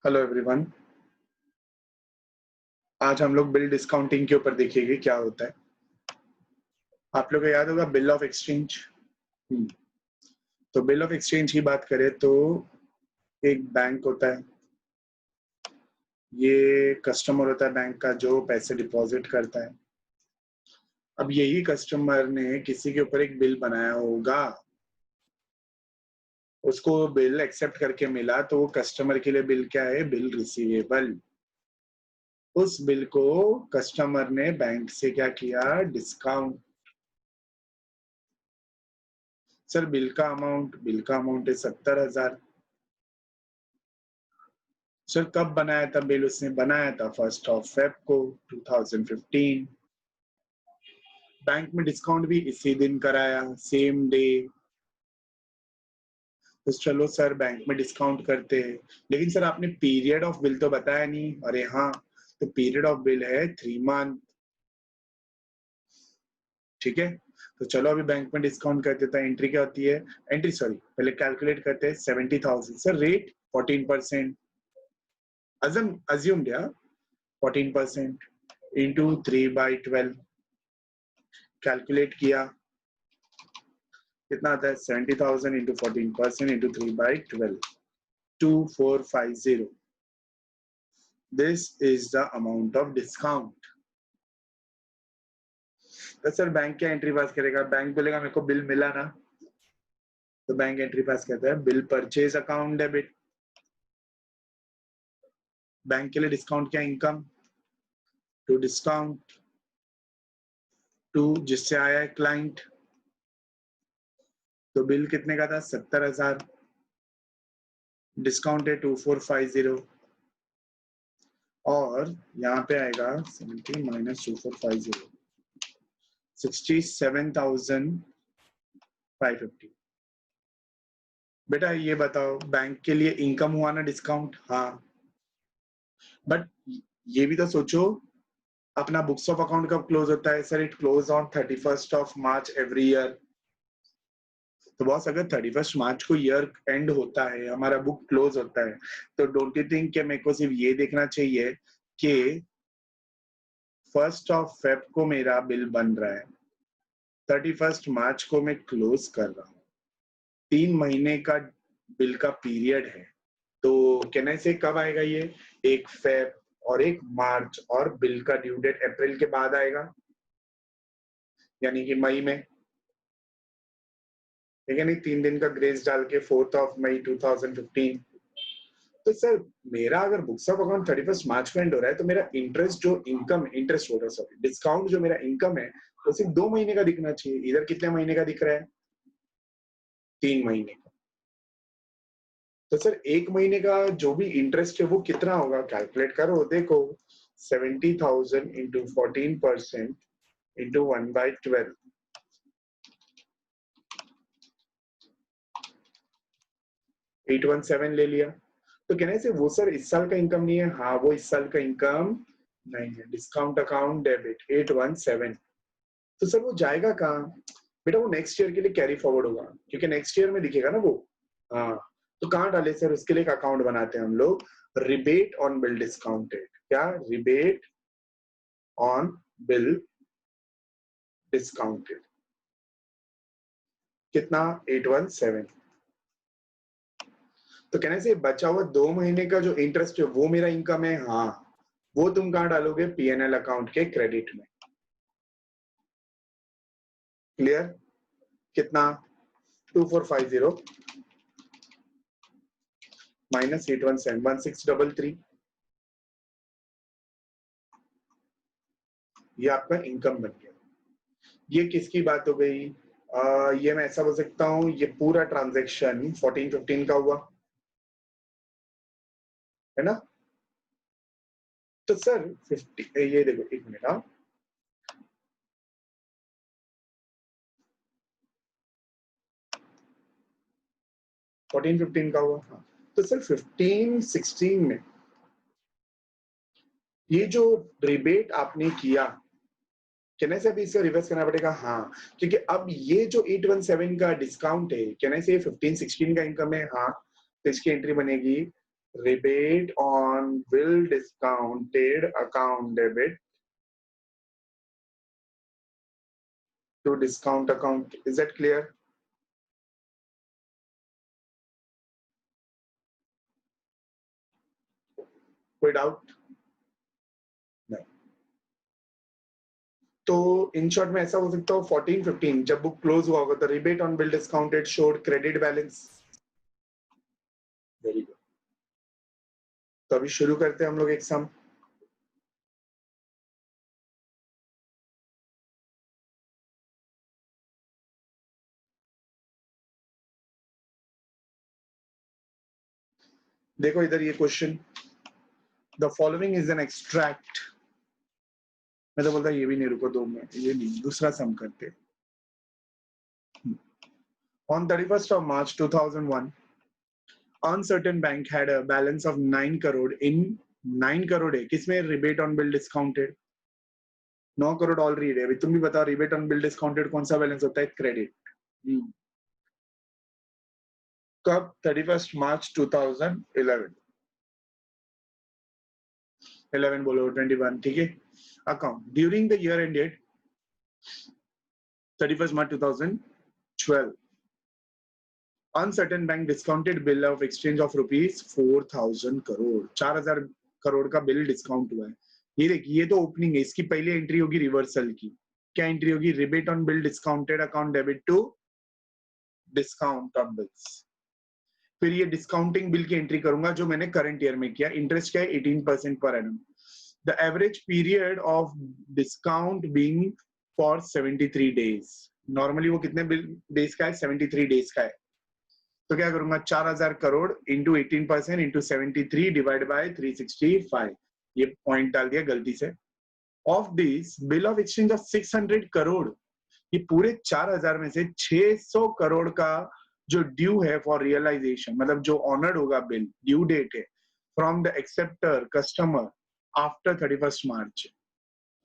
Hello everyone. आज हम लोग बिल डिस्काउंटिंग के ऊपर देखेंगे क्या होता है। आप लोगों को याद होगा बिल ऑफ एक्सचेंज। तो बिल ऑफ एक्सचेंज की बात करें तो एक बैंक होता है, ये कस्टमर होता है बैंक का जो पैसे डिपॉजिट करता है। अब यही कस्टमर ने किसी के ऊपर एक बिल बनाया होगा, उसको बिल एक्सेप्ट करके मिला, तो वो कस्टमर के लिए बिल क्या है? Bill receivable. उस बिल को कस्टमर ने बैंक से क्या किया? डिस्काउंट। सर बिल का अमाउंट है 70,000। सर कब बनाया था बिल? उसने बनाया था 1 February को 2015। बैंक में डिस्काउंट भी इसी दिन कराया, सेम डे। तो चलो सर बैंक में डिस्काउंट करते हैं, लेकिन सर आपने पीरियड ऑफ बिल तो बताया नहीं। अरे हाँ, तो पीरियड ऑफ बिल है 3 मंथ। ठीक है, तो चलो अभी बैंक में डिस्काउंट कर देता है। एंट्री क्या होती है? एंट्री सॉरी, पहले कैलकुलेट करते हैं। 70,000 सर, रेट 14%। अज्यूम्ड या 14% इंटू 3/12 कैलकुलेट किया, कितना आता है? 70,000 into 14% into 3/12, 2450। This is the amount of discount. तो सर बैंक क्या एंट्री पास करेगा? बैंक बोलेगा मेरे को बिल मिला ना, तो बैंक एंट्री पास करता है bill purchase account debit. Bank के लिए डिस्काउंट क्या? इनकम टू डिस्काउंट टू जिससे आया है क्लाइंट। तो बिल कितने का था? 70,000। डिस्काउंट है 2450, और यहाँ पे आएगा 70 माइनस 2450, 67,550। बेटा ये बताओ, बैंक के लिए इनकम हुआ ना डिस्काउंट? हाँ, बट ये भी तो सोचो, अपना बुक्स ऑफ अकाउंट कब क्लोज होता है? Sir it close on 31 March every year. तो बॉस, अगर 31 मार्च को ईयर एंड होता है, हमारा बुक क्लोज होता है, तो डोंट यू थिंक कि मेरे को सिर्फ ये देखना चाहिए कि 1 February को मेरा बिल बन रहा है, 31 मार्च को मैं क्लोज कर रहा हूँ, 3 महीने का बिल का पीरियड है। तो कहने से कब आएगा ये? 1 February और 1 मार्च, और बिल का ड्यू डेट अप्रैल के बाद आएगा, यानी कि मई में। ठीक है नहीं, 3 दिन का ग्रेस डाल के 4 May 2015। तो सर मेरा अगर बुक्स ऑफ अकाउंट 31 मार्च को एंड हो रहा है, तो मेरा इंटरेस्ट जो इनकम इंटरेस्ट हो रहा है, सॉरी डिस्काउंट जो मेरा इनकम है, वो सिर्फ 2 महीने का दिखना चाहिए। इधर कितने महीने का दिख रहा है? 3 महीने का। तो सर 1 महीने का जो भी इंटरेस्ट है वो कितना होगा? कैलकुलेट करो, देखो 70,000 इंटू 14% इंटू 1/12, 817 ले लिया। तो कहने से वो सर इस साल का इनकम नहीं है? हाँ, वो इस साल का इनकम नहीं है। Discount account debit 817। तो सर वो जाएगा कहाँ? बेटा वो नेक्स्ट ईयर के लिए कैरी फॉरवर्ड होगा, क्योंकि नेक्स्ट ईयर में दिखेगा ना वो। हाँ, तो कहाँ डाले सर? उसके लिए एक अकाउंट बनाते हैं हम लोग, रिबेट ऑन बिल डिस्काउंटेड। क्या? Rebate on bill discounted. कितना? 817। तो कहने से बचा हुआ 2 महीने का जो इंटरेस्ट है वो मेरा इनकम है। हाँ, वो तुम कहाँ डालोगे? पीएनएल अकाउंट के क्रेडिट में। क्लियर? कितना? 2450 माइनस 817, 1633। ये आपका इनकम बन गया। ये किसकी बात हो गई? ये मैं ऐसा बोल सकता हूँ, ये पूरा ट्रांजैक्शन 14-15 का हुआ है ना। तो सर 50, ये देखो एक मिनट, हाँ 14-15 का हुआ। हाँ, तो सर 15-16 में ये जो रिबेट आपने किया, कहने से अभी इसका रिवर्स करना पड़ेगा। हाँ, क्योंकि अब ये जो 817 का डिस्काउंट है, कहने से 15-16 का इनकम है। हाँ, तो इसकी एंट्री बनेगी rebate on bill discounted account debit to discount account. Is that clear? कोई डाउट? नहीं. तो इन शॉर्ट में ऐसा हो सकता हो 14-15 जब बुक क्लोज हुआ होगा तो rebate on bill discounted showed credit balance. Very good. तो अभी शुरू करते हैं हम लोग एक सम. देखो इधर ये question, the following is an extract. मैं तो बोलता ये भी नहीं, रुको 2 मिनट, ये नहीं, दूसरा सम करते. On 31st of March 2001, uncertain bank had a balance of 9 crore in 9 crore है किसमें rebate on bill discounted 9 crore already है. अभी तुम भी बताओ रिबेट ऑन बिल डिस्काउंटेड कौन सा बैलेंस होता है? क्रेडिट. कब? 31st मार्च 2011. 11 बोलो 21. ठीक है. Account during the year ended 31st March 2012. Uncertain bank discounted bill of exchange of rupees 4000 crore. 4000 crore का बिल डिस्काउंट हुआ है. ये देखिए, ये तो ओपनिंग है. इसकी पहली एंट्री होगी रिवर्सल की. क्या एंट्री होगी? Rebate on bill discounted account debit to discount on bills. फिर ये डिस्काउंटिंग बिल की एंट्री करूंगा जो मैंने करंट ईयर में किया. इंटरेस्ट क्या है? 18% per annum. The average period of discount being for 73 days. Normally वो कितने डेज का है? 73 डेज का है. तो क्या करूंगा? 4000 crore into 18% into 73 divide by 365. ये पॉइंट डाल दिया गलती से. Of this bill of exchange of 600 crore, ये पूरे 4000 में से 600 करोड़ का जो ड्यू है फॉर रियलाइजेशन, मतलब जो ऑनर्ड होगा बिल, ड्यू डेट है from the acceptor customer after 31st मार्च.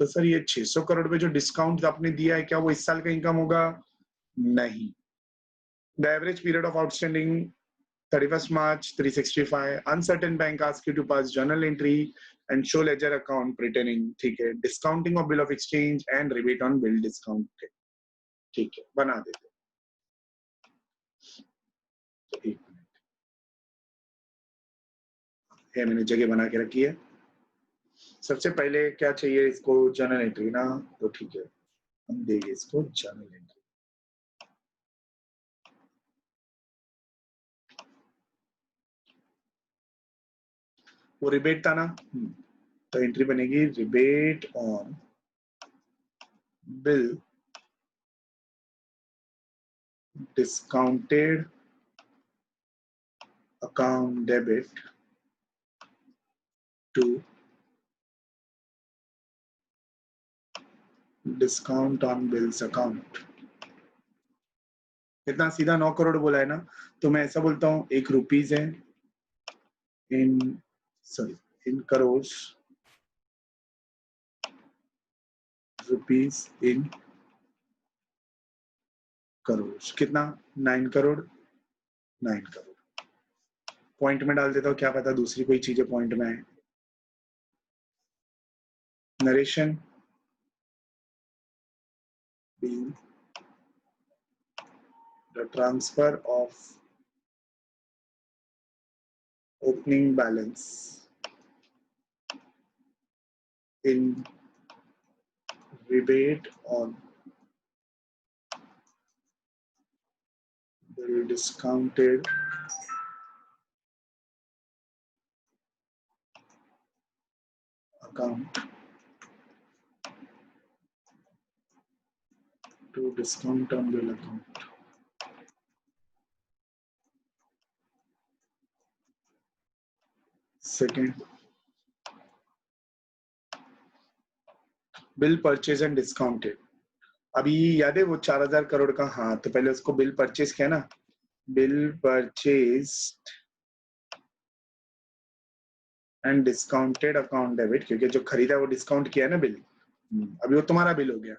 तो सर ये 600 करोड़ पे जो डिस्काउंट आपने दिया है क्या वो इस साल का इनकम होगा? नहीं. The average period of outstanding 31st March 365. Uncertain bank asks you to pass journal entry and show ledger account pertaining. ठीक है. Discounting of bill of exchange and rebate on bill discount. ठीक है, बना देते. तो एक मिनट, ये मैंने जगह बना के रखी है. सबसे पहले क्या चाहिए इसको? जर्नल एंट्री ना. तो ठीक है, हम देंगे इसको जर्नल एंट्री. वो रिबेट था ना. तो एंट्री बनेगी rebate on bill discounted account debit to discount on bills account. इतना सीधा 9 करोड़ बोला है ना, तो मैं ऐसा बोलता हूँ 1 रुपीज है इन करोड़, रुपीज इन करोड़. कितना? 9 करोड़. 9 करोड़ पॉइंट में डाल देता हूँ, क्या पता दूसरी कोई चीजें पॉइंट में आए. Narration being the transfer of opening balance in rebate on the discounted account to discount on bill account. Second, bill purchase and discounted. अभी याद है वो 4000 करोड़ का? हाँ, तो पहले उसको बिल परचेज किया ना. Bill purchase and discounted account debit, क्योंकि जो खरीदा वो डिस्काउंट किया है ना बिल. अभी वो तुम्हारा बिल हो गया.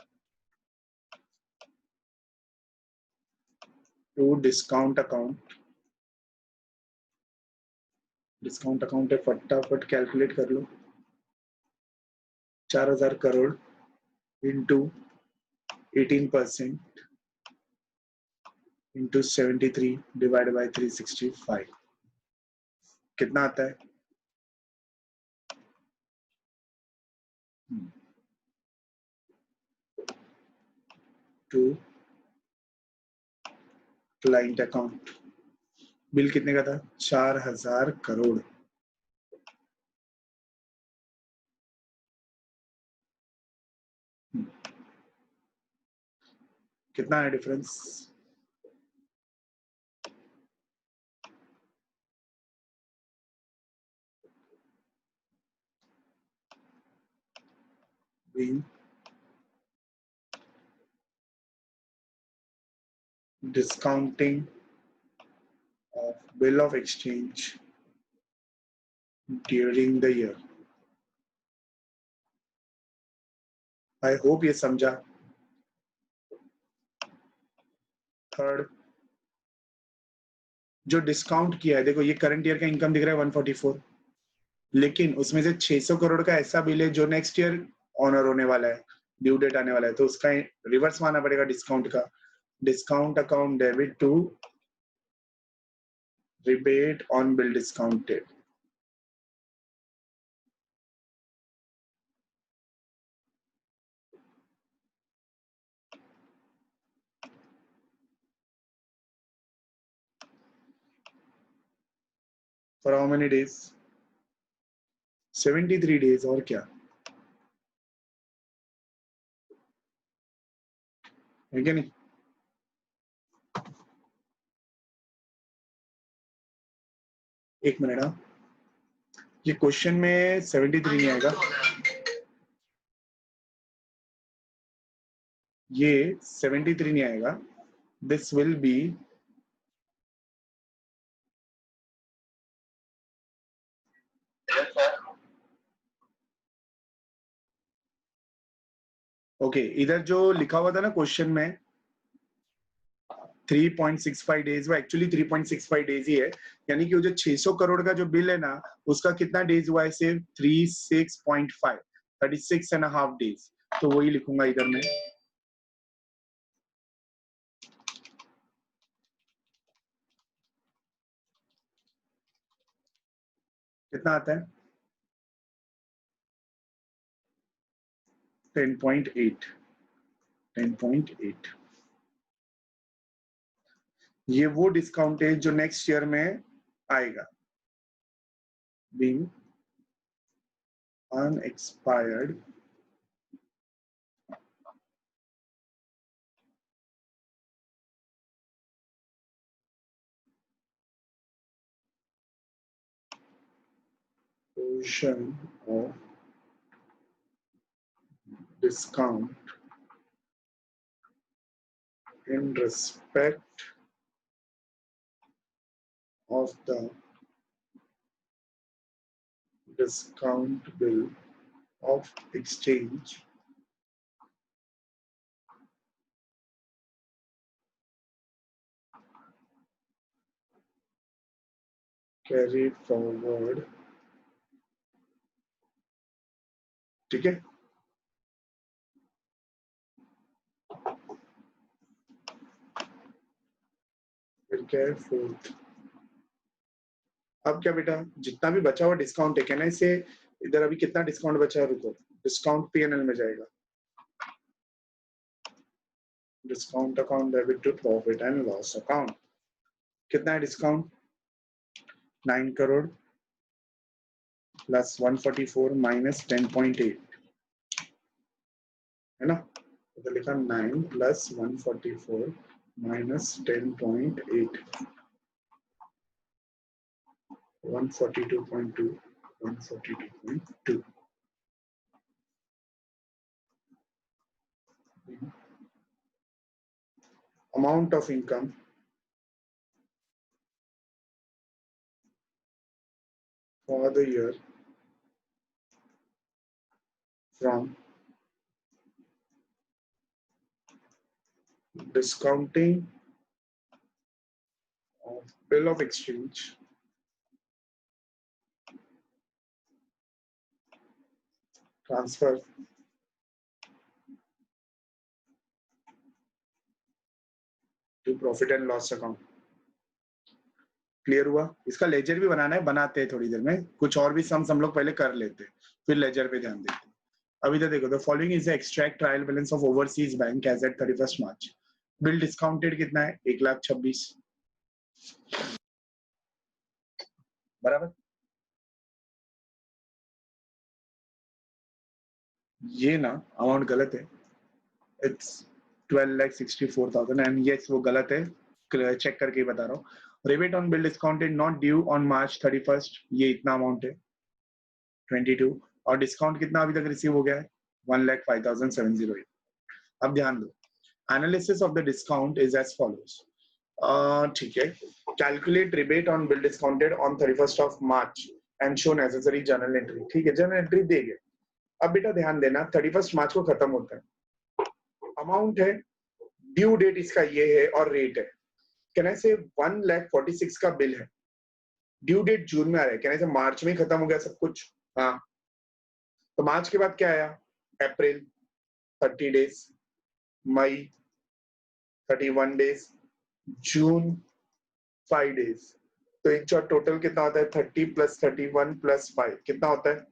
To discount account discount account है, फटाफट कैलकुलेट कर लो। 4000 crore into 18% into 73 divide by 365 कितना आता है? टू क्लाइंट अकाउंट बिल कितने का था? 4000 करोड़। कितना है difference? being discounting of bill of exchange during the year. I hope ये समझा। थर्ड, जो डिस्काउंट किया है, देखो ये करंट ईयर का इनकम दिख रहा है 144, लेकिन उसमें से 600 करोड़ का ऐसा बिल है जो नेक्स्ट ईयर ऑनर होने वाला है, ड्यू डेट आने वाला है, तो उसका रिवर्स मानना पड़ेगा डिस्काउंट का। Discount account debit to rebate on bill discounted. For how many days? 73 days। और क्या है क्या नहीं? एक मिनट। हाँ, ये क्वेश्चन में 73 नहीं आएगा, ये 73 नहीं आएगा। This will be okay. इधर जो लिखा हुआ था ना क्वेश्चन में 3.65 डेज, वो एक्चुअली 3.65 डेज ही है, यानी कि वो जो 600 करोड़ का जो बिल है ना, उसका कितना डेज हुआ है? सिर्फ 36.5, 36.5 डेज। तो वही लिखूंगा इधर में। कितना आता है? 10.8। 10.8 ये वो डिस्काउंट है जो नेक्स्ट ईयर में आएगा। Being unexpired portion of discount in respect of the discount bill of exchange carried forward। ठीक है, फिर क्या है? फोर्थ। अब क्या बेटा, जितना भी बचा हुआ डिस्काउंट है, कहना इसे इधर अभी कितना डिस्काउंट बचा है? रुको, डिस्काउंट पीएनएल में जाएगा। Discount account debit to profit and loss account. कितना है डिस्काउंट? 9 करोड़ प्लस 144 माइनस 10.8 है ना? तो लिखा 9 plus 144 minus 10.8, 142.2, 142.2। amount of income for the year from discounting of bill of exchange transfer to profit and loss account. Clear हुआ? इसका laser भी बनाना है, बनाते हैं थोड़ी देर में। कुछ और भी सम्स हम लोग पहले कर लेते हैं, फिर लेजर पे ध्यान देते हैं। अभी तो देखो, the following is the extract trial balance of overseas bank as at 31 March. Bill discounted कितना है? 1,26,000 बराबर। ये ना अमाउंट गलत है, इट्स 12,64,000 एंड यस वो गलत है, चेक करके ही बता रहा हूँ। Rebate on bill discounted not due on March 31, ये इतना अमाउंट है 22, और डिस्काउंट कितना अभी तक रिसीव हो गया है? 1,05,708। अब ध्यान दो, analysis of the discount is as follows. ठीक है, calculate rebate on bill discounted on 31 March and show necessary journal entry. ठीक है, जर्नल एंट्री देंगे। अब बेटा ध्यान देना, 31 मार्च को खत्म होता है, अमाउंट है, ड्यू डेट इसका ये है और रेट है। कहने से 1,46,000 का बिल है, ड्यू डेट जून में आ रहा है, कहने से मार्च में खत्म हो गया सब कुछ। हाँ, तो मार्च के बाद क्या आया? अप्रैल 30 डेज, मई 31 डेज, जून 5 डेज। तो एक जो टोटल कितना होता है? 30 + 31 + 5 कितना होता है?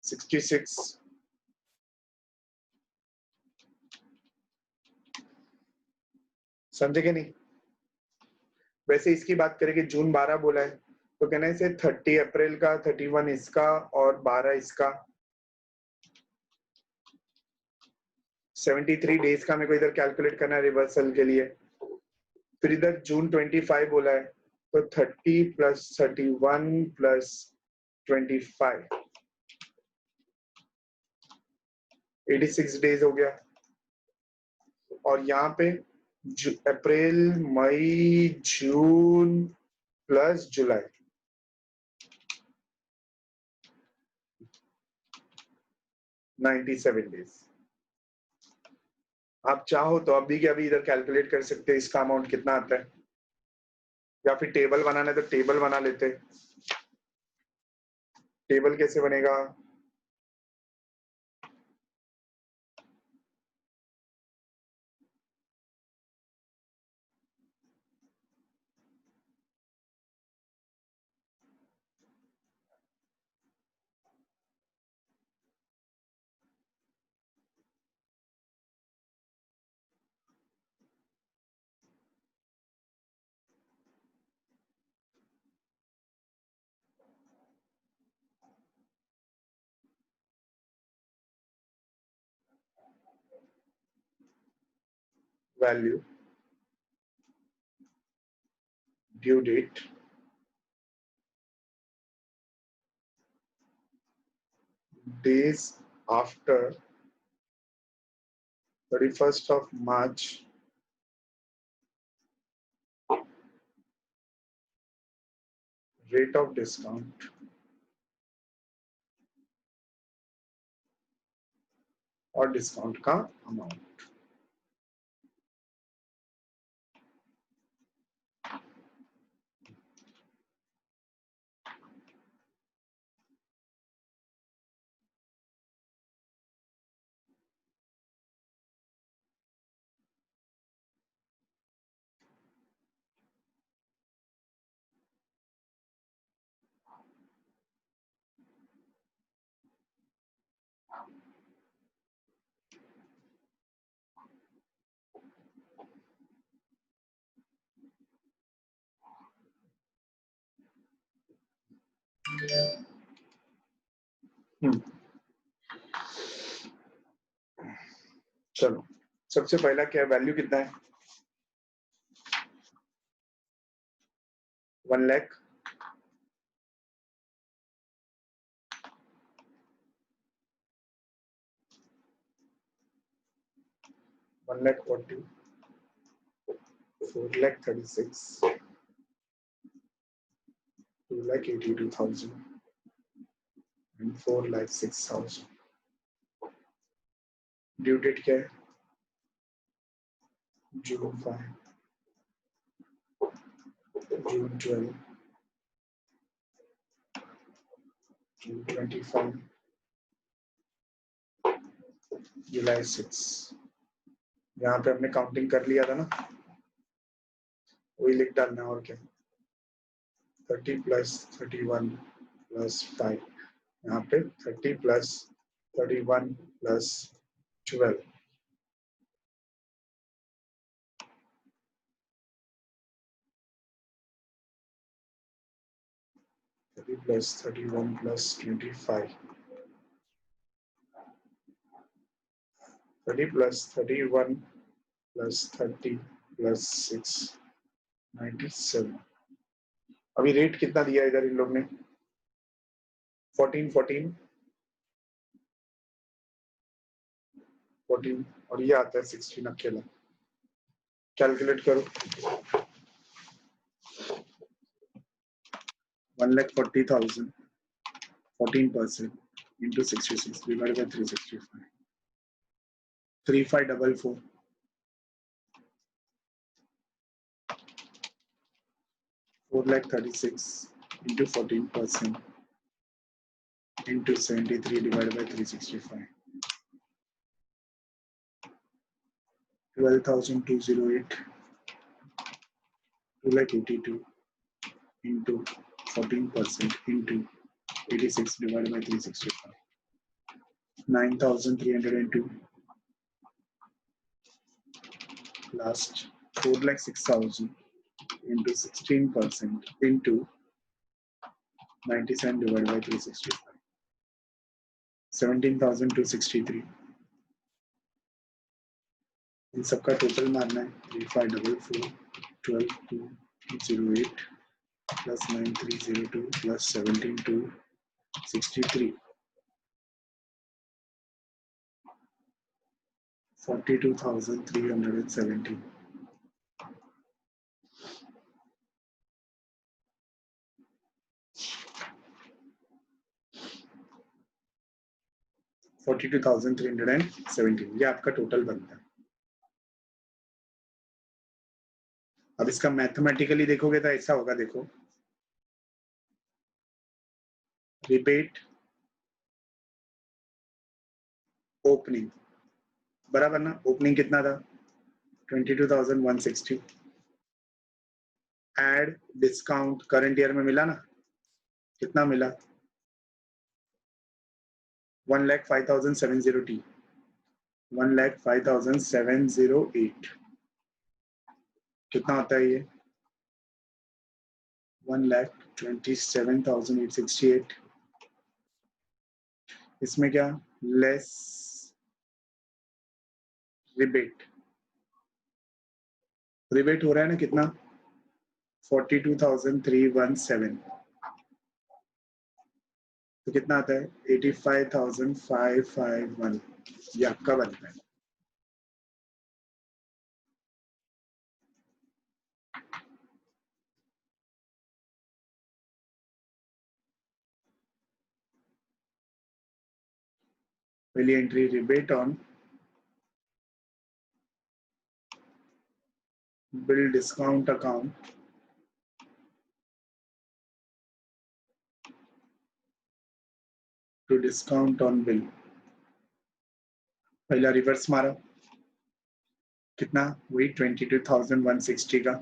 66। समझे कि नहीं? वैसे इसकी बात करेंगे, जून 12 बोला है, तो कहने से 30 अप्रैल का, 31 इसका और 12 इसका, 73 डेज का मेरे को इधर कैलकुलेट करना है रिवर्सल के लिए। फिर इधर जून 25 बोला है, तो 30 + 31 + 25, 86 डेज हो गया। और यहाँ पे अप्रैल, मई, जून प्लस जुलाई, 97 डेज। आप चाहो तो अभी के अभी इधर कैलकुलेट कर सकते हैं इसका अमाउंट कितना आता है, या फिर टेबल बनाना है तो टेबल बना लेते। टेबल कैसे बनेगा? Value, due date, days after 31 March, rate of discount और डिस्काउंट का अमाउंट। चलो, सबसे पहला क्या, वैल्यू कितना है? 1 लाख, 1,40,000, 4,36,000, 2,82,000 and 4,06,000। ड्यू डेट क्या है? जून 5, जून 12, 25 जुलाई 6 यहाँ पे हमने काउंटिंग कर लिया था ना, वही लिख डालना और क्या 30 प्लस 31 प्लस 5 यहाँ पे 30 plus 31 plus 12 30 plus 31 plus 25 30 plus 31 plus 30 plus 6 97 अभी रेट कितना दिया इधर इन लोग ने 14 14 14 और ये आता है 16 अकेला कैलकुलेट करो 1,40,000 14% into 66 divided by 365 3544 4,36 into 14% into 73 divided by 365 12,208 2,82 into 14% into 86 divided by 365 9,302 last 4,06,000 into 16% into 97 divided by 365 17,263 इन सबका टोटल मारना है 3544 12,208 plus 9,302 plus 17,263 42,370 42,370 ये आपका टोटल बनता है। अब इसका मैथमेटिकली देखोगे तो ऐसा होगा, देखो रिबेट ओपनिंग बराबर ना, ओपनिंग कितना था 22,160 एड डिस्काउंट करंट ईयर में मिला ना, कितना मिला 1,05,708 1,05,708 कितना होता है ये 1,27,868 इसमें क्या लेस रिबेट रिबेट हो रहा है ना कितना 42,317 तो कितना आता है 85,551 ये आपका बनता है। पहली entry rebate on bill discount account to discount on bill, पहला रिवर्स मारा कितना वही 22,160 का।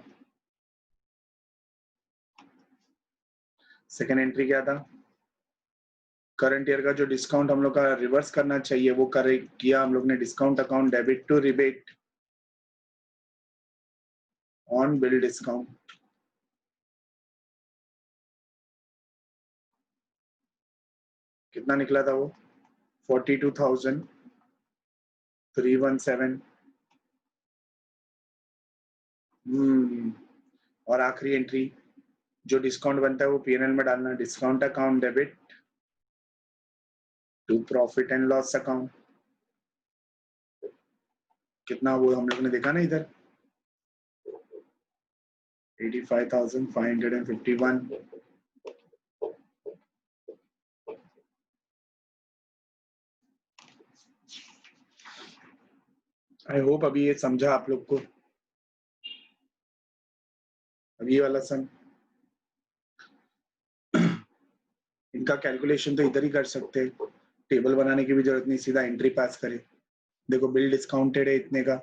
सेकेंड एंट्री क्या था करंट ईयर का जो डिस्काउंट हम लोग का रिवर्स करना चाहिए वो करे किया हम लोग ने, discount account debit to rebate on bill discount कितना निकला था वो 42,317 और आखिरी एंट्री जो डिस्काउंट बनता है वो पीएनएल में डालना, discount account debit to profit and loss account कितना वो हम लोग ने देखा ना इधर 85,551 आई होप अभी ये समझा आप लोग को। अभी ये वाला सम इनका कैलकुलेशन तो इधर ही कर सकते हैं, टेबल बनाने की भी जरूरत नहीं, सीधा एंट्री पास करें। देखो बिल डिस्काउंटेड है इतने का,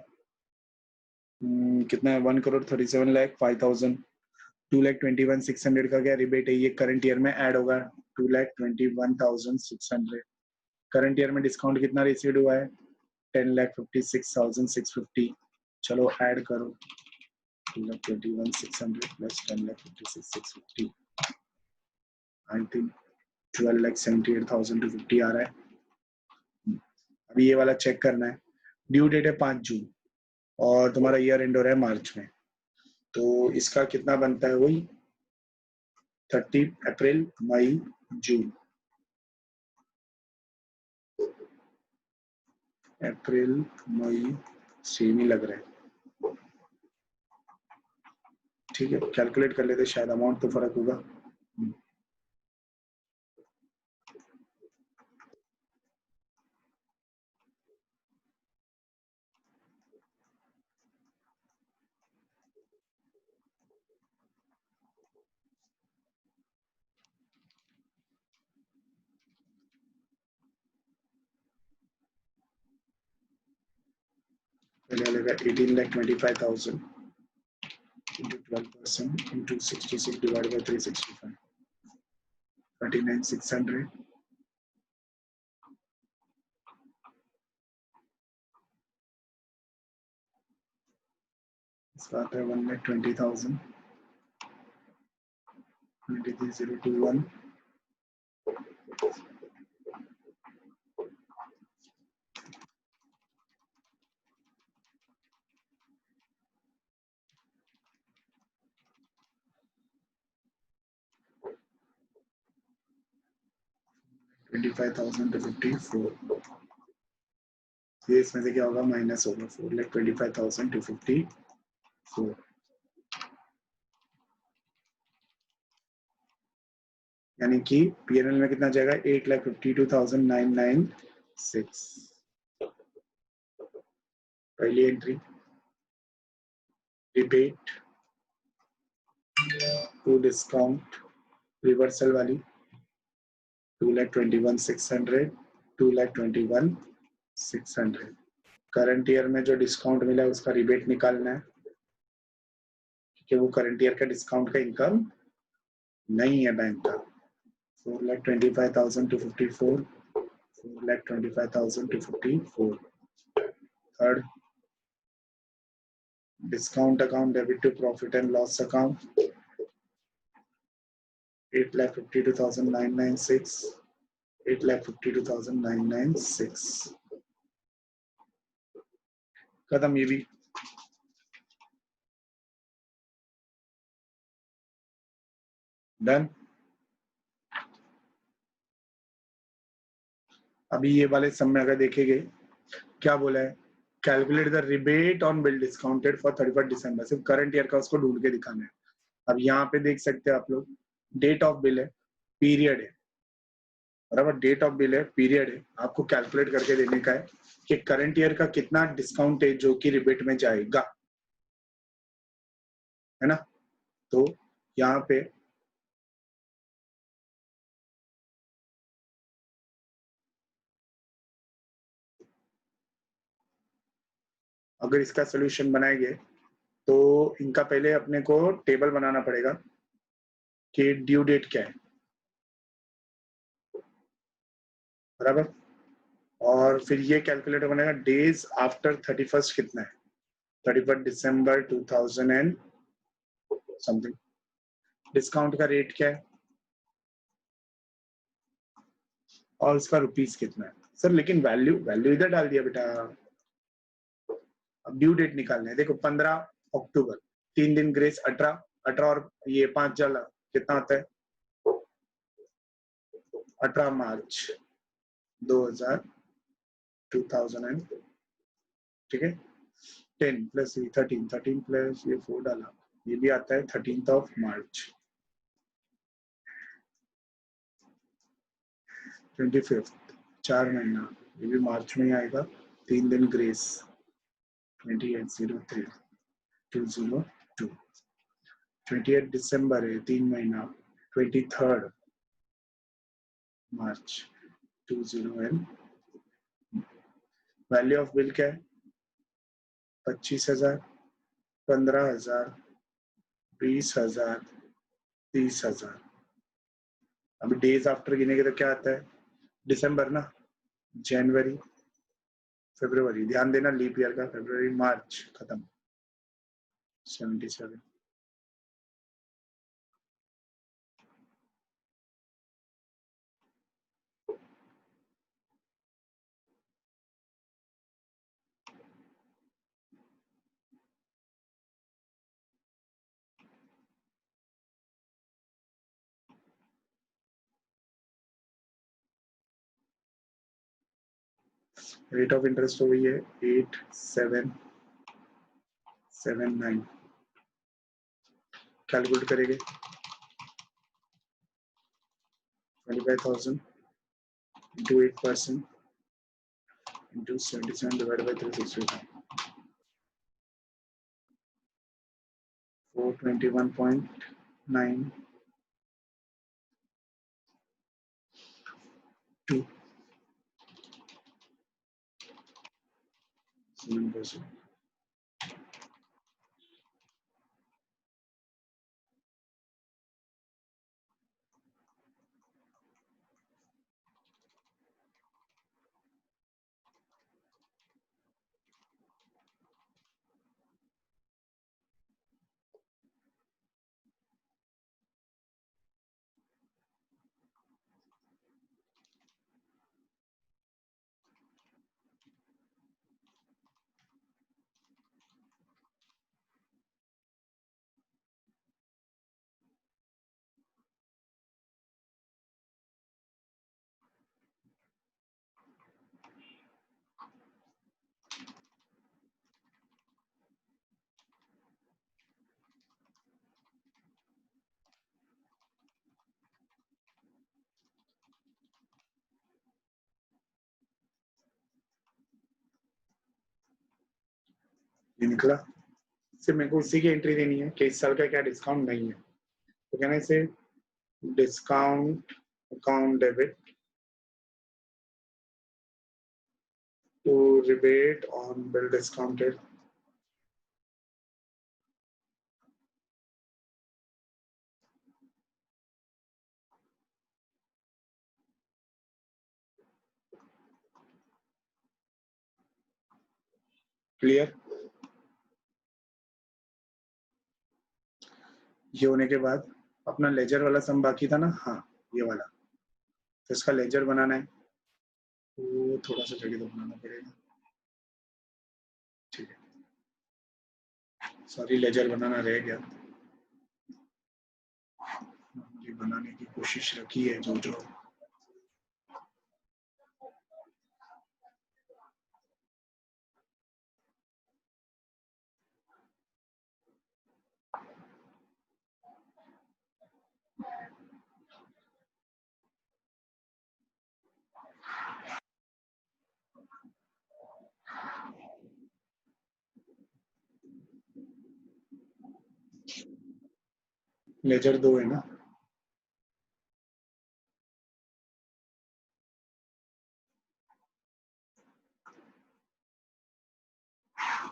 कितना है 1,37,05,000, 2,21,600 का क्या रिबेट है, ये करंट ईयर में ऐड होगा 2,21,600। करंट ईयर में डिस्काउंट कितना रिसीव हुआ है 10,56,650। चलो ऐड करो 2,21,600 प्लस 10,56,650, आई थिंक 12,78,250 आ रहा है। अभी ये वाला चेक करना है। ड्यू डेट है 5 जून और तुम्हारा ईयर एंड हो रहा है मार्च में, तो इसका कितना बनता है वही 30 अप्रैल मई जून, अप्रैल मई सेम ही लग रहा है। ठीक है, कैलकुलेट कर लेते, शायद अमाउंट तो फर्क होगा। पहले लेगा 18,25,000 into 12% into 66 divided by 365, 39,600 इसका आता है 1,20,000, 23,021, $25,254। ये इसमें से क्या होगा माइनस होगा 4,25,254, यानी कि पीएनएल में कितना जाएगा 8,52,996। पहली entry rebate to discount reversal वाली 2,21,600, 2,21,600। करंट ईयर में जो डिस्काउंट मिला है उसका रिबेट निकालना है, क्योंकि वो करंट ईयर का डिस्काउंट का इनकम नहीं है बैंक का। 4,25,254, 4,25,254। Third discount account debit to profit and loss account 8,52,996, 8,52,996। खत्म ये भी। डन। अभी ये वाले सब में अगर देखेंगे क्या बोला है, calculate the rebate on bill discounted for 31 दिसंबर, सिर्फ करंट ईयर का उसको ढूंढ के दिखाना है। अब यहाँ पे देख सकते हैं आप लोग, डेट ऑफ बिल है, पीरियड है, बराबर, डेट ऑफ बिल है, पीरियड है, आपको कैलकुलेट करके देने का है कि करंट ईयर का कितना डिस्काउंट है जो कि रिबेट में जाएगा, है ना। तो यहाँ पे अगर इसका सोल्यूशन बनाएंगे तो इनका पहले अपने को टेबल बनाना पड़ेगा कि ड्यू डेट क्या है, बराबर, और फिर ये कैलकुलेटर बनेगा डेज आफ्टर 31st कितना है, 31 दिसंबर 2000 एंड समथिंग। डिस्काउंट का रेट क्या है और उसका रुपीस कितना है। सर लेकिन वैल्यू वैल्यू इधर डाल दिया बेटा। अब ड्यू डेट निकालना है, देखो 15 अक्टूबर, 3 दिन ग्रेस, 18, 18 और ये 5 जला कितना आता है 18 मार्च 2000, 2000 ठीक है, 10 प्लस 13, 13 प्लस ये 4 डाला, ये भी आता है 13th ऑफ मार्च, 25th, 4 महीना, ये भी मार्च में ही आएगा, 3 दिन ग्रेस, 2803, 202, 28 दिसंबर है, 3 महीना, 23rd March 20 and value of bill क्या है? 25,000, 15,000, 20,000, 30,000। अभी डेज आफ्टर गिनेंगे तो क्या आता है? दिसंबर ना, जनवरी, फरवरी, ध्यान देना लीप ईयर का, फरवरी मार्च खत्म, 77। रेट ऑफ इंटरेस्ट हो गई है 8779। कैलकुलेट करेंगे 25,000 into 8% into 77 divided by 365, 421.92। 7%। ये निकला। सिर्फ मेरे को उसी की एंट्री देनी है कि इस साल का क्या डिस्काउंट नहीं है, तो कहना इसे discount account debit to rebate on bill discounted. Clear? ये होने के बाद अपना लेजर वाला सम बाकी था ना, हाँ ये वाला, तो इसका लेजर बनाना है, तो थोड़ा सा जगह तो बनाना पड़ेगा। ठीक है, सॉरी लेजर बनाना रह गया, बनाने की कोशिश रखी है जो जो। लेजर 2 है ना, हाँ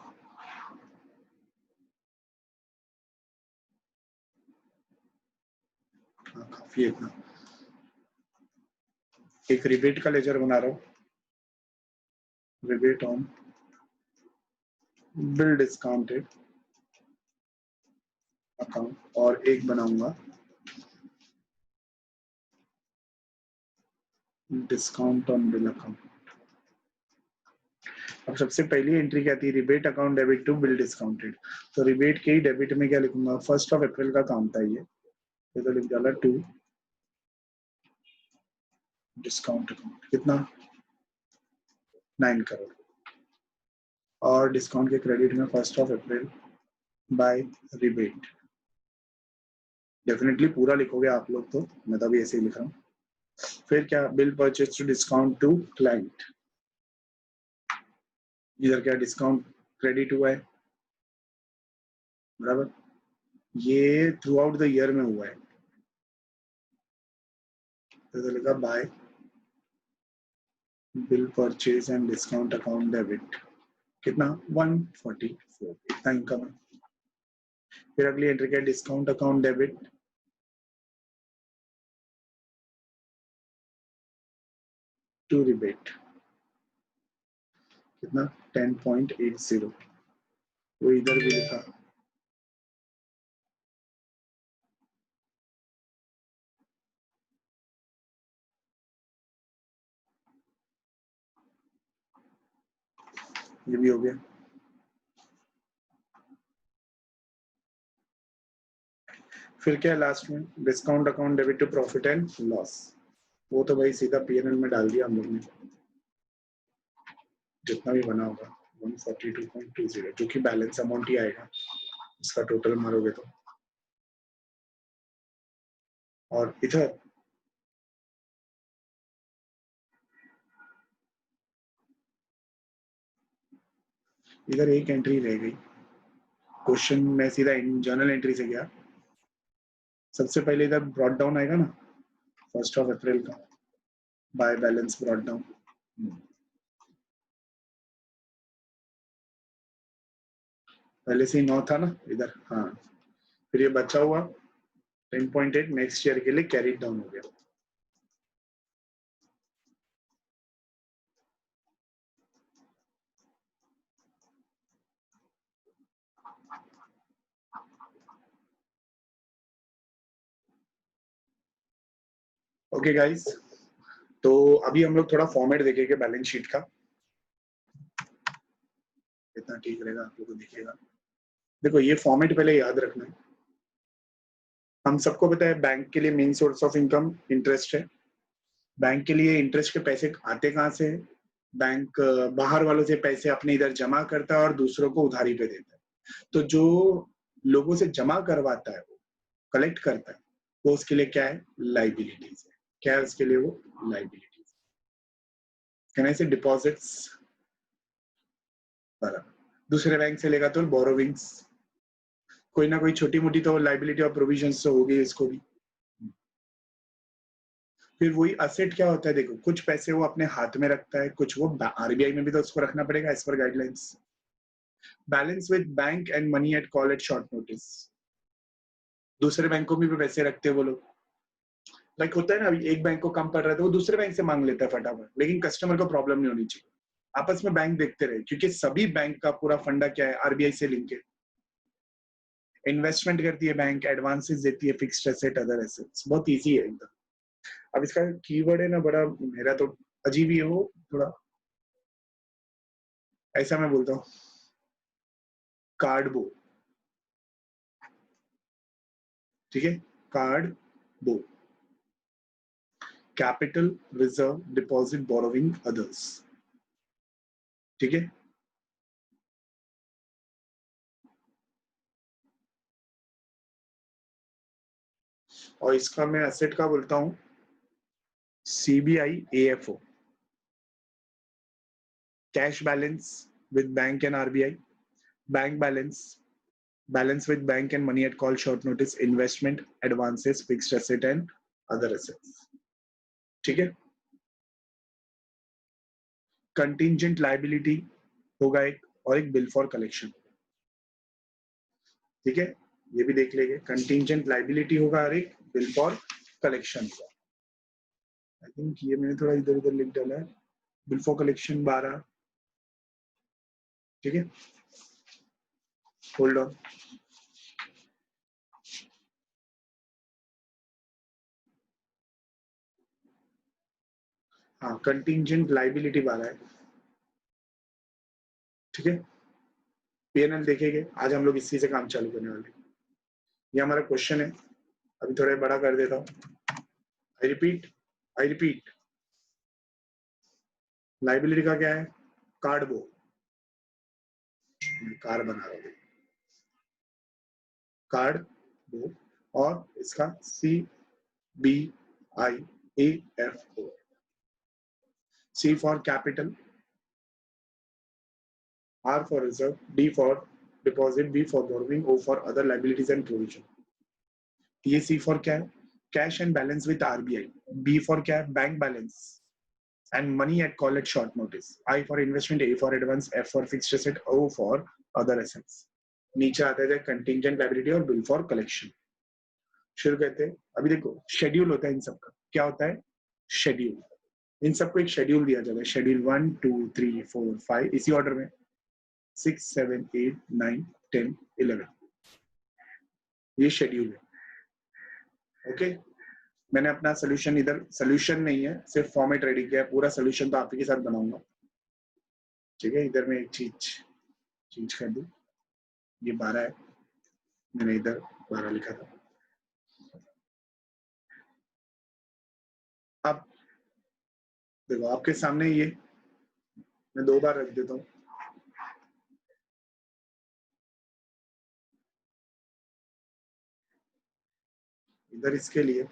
काफी है इतना। एक रिबेट का लेजर बना रहा हूँ, rebate on bill discounted account, और एक बनाऊंगा डिस्काउंट ऑन बिल अकाउंट। अब सबसे पहली एंट्री क्या थी? Rebate account debit to bill discounted. तो रिबेट के ही डेबिट में क्या लिखूंगा? 1 अप्रैल का काम था ये, तो लिख डाला टू डिस्काउंट अकाउंट, कितना? 9 करोड़। और डिस्काउंट के क्रेडिट में 1 अप्रैल बाय रिबेट। डेफिनेटली पूरा लिखोगे आप लोग, तो मैं तो अभी ऐसे ही लिख रहा हूँ। फिर क्या? Bill purchase to discount to client. इधर क्या डिस्काउंट क्रेडिट हुआ है, बराबर, ये थ्रू आउट द ईयर में हुआ है, तो लिखा by bill purchase and discount account debit कितना 144 इतना इनकम है। फिर अगली एंट्री क्या discount account debit to rebate कितना 10.80 वो इधर भी लिखा ये भी हो गया। फिर क्या लास्ट में discount account debit to profit and loss वो तो भाई सीधा पीएनएल में डाल दिया हम लोग ने जितना भी बना होगा 142.20 जो कि बैलेंस अमाउंट ही आएगा इसका टोटल मारोगे तो। और इधर एक एंट्री रह गई। क्वेश्चन में सीधा जर्नल एंट्री से गया। सबसे पहले इधर ब्रॉट डाउन आएगा ना 1 अप्रैल का बाय बैलेंस ब्रॉट डाउन पहले से ही 9 था ना इधर। हाँ फिर ये बचा हुआ 10.8 नेक्स्ट ईयर के लिए कैरी डाउन हो गया। ओके गाइस तो अभी हम लोग थोड़ा फॉर्मेट देखेंगे बैलेंस शीट का इतना ठीक रहेगा आप लोग को दिखेगा। देखो ये फॉर्मेट पहले याद रखना है। हम सबको पता है बैंक के लिए main source of income interest है। बैंक के लिए इंटरेस्ट के पैसे आते कहाँ से? बैंक बाहर वालों से पैसे अपने इधर जमा करता है और दूसरों को उधारी पे देता है। तो जो लोगों से जमा करवाता है वो कलेक्ट करता है वो उसके लिए क्या है? लाइबिलिटीज है। क्या है उसके लिए? वो लाइबिलिटीज। कहने से डिपॉजिट्स दूसरे बैंक से लेगा तो बोरोविंग्स कोई ना कोई छोटी मोटी तो लाइबिलिटी और प्रोविजंस तो होगी इसको भी। फिर वही असेट क्या होता है? देखो कुछ पैसे वो अपने हाथ में रखता है कुछ वो आरबीआई में भी तो उसको रखना पड़ेगा as per guidelines. Balance with bank and money at call at short notice. दूसरे बैंकों में भी पैसे रखते हैं वो लोग। लाइक होता है ना अभी एक बैंक को कम पड़ रहा है तो वो दूसरे बैंक से मांग लेता है फटाफट लेकिन कस्टमर को प्रॉब्लम नहीं होनी चाहिए। आपस में बैंक देखते रहे क्योंकि सभी बैंक का पूरा फंडा क्या है? आरबीआई से लिंक है। इन्वेस्टमेंट करती है बैंक एडवांसेस देती है फिक्स्ड एसेट अदर एसेट्स बहुत इजी है एकदम। अब इसका कीवर्ड है ना बड़ा मेरा तो अजीब ही हो थोड़ा ऐसा मैं बोलता हूँ कार्ड बो। ठीक है कार्ड बो capital reserve deposit borrowing others. ठीक है और इसका मैं एसेट का बोलता हूँ CBI AFO cash balance with bank and RBI bank balance with bank and money at call short notice investment advances fixed asset and other assets। ठीक है कंटिंजेंट लाइबिलिटी होगा एक और एक बिल फॉर कलेक्शन। ठीक है ये भी देख लेंगे कंटिंजेंट लाइबिलिटी होगा और एक बिल फॉर कलेक्शन का। आई थिंक ये मैंने थोड़ा इधर उधर लिख डाला है। Bill for collection 12। ठीक है होल्ड ऑन हाँ कंटिंजेंट लाइबिलिटी 12 है। ठीक है पीएनएल देखेंगे आज हम लोग इसी से काम चालू करने वाले। ये हमारा क्वेश्चन है अभी थोड़ा बड़ा कर देता हूँ। आई रिपीट लाइबिलिटी का क्या है? कार्ड बो कार बना रहा हूँ कार्ड बो और इसका C B I A F O C for capital R for reserve D for deposit B for borrowing O for other liabilities and provision. ये सी फॉर क्या है? Cash and balance with RBI. B for क्या है? Bank balance and money at call at short notice. I for investment, A for advance, F for fixed asset, O for other assets. नीचे आते थे contingent liability और bill for collection. शुरू करते हैं. अभी देखो शेड्यूल होता है इन सबका. क्या होता है? शेड्यूल. इन सबको एक शेड्यूल दिया जाता है. शेड्यूल 1 2 3 4 5 इसी ऑर्डर में 6 7 8 9 10 11. ये शेड्यूल है. ओके. मैंने अपना सोल्यूशन इधर सोल्यूशन नहीं है, सिर्फ फॉर्मेट रेडी किया है. पूरा सोल्यूशन तो आप ही के साथ बनाऊंगा. ठीक है. इधर में एक चीज कर दूं. ये 12 है, मैंने इधर 12 लिखा था. अब देखो आपके सामने ये मैं 2 बार रख देता हूँ. इधर इसके लिए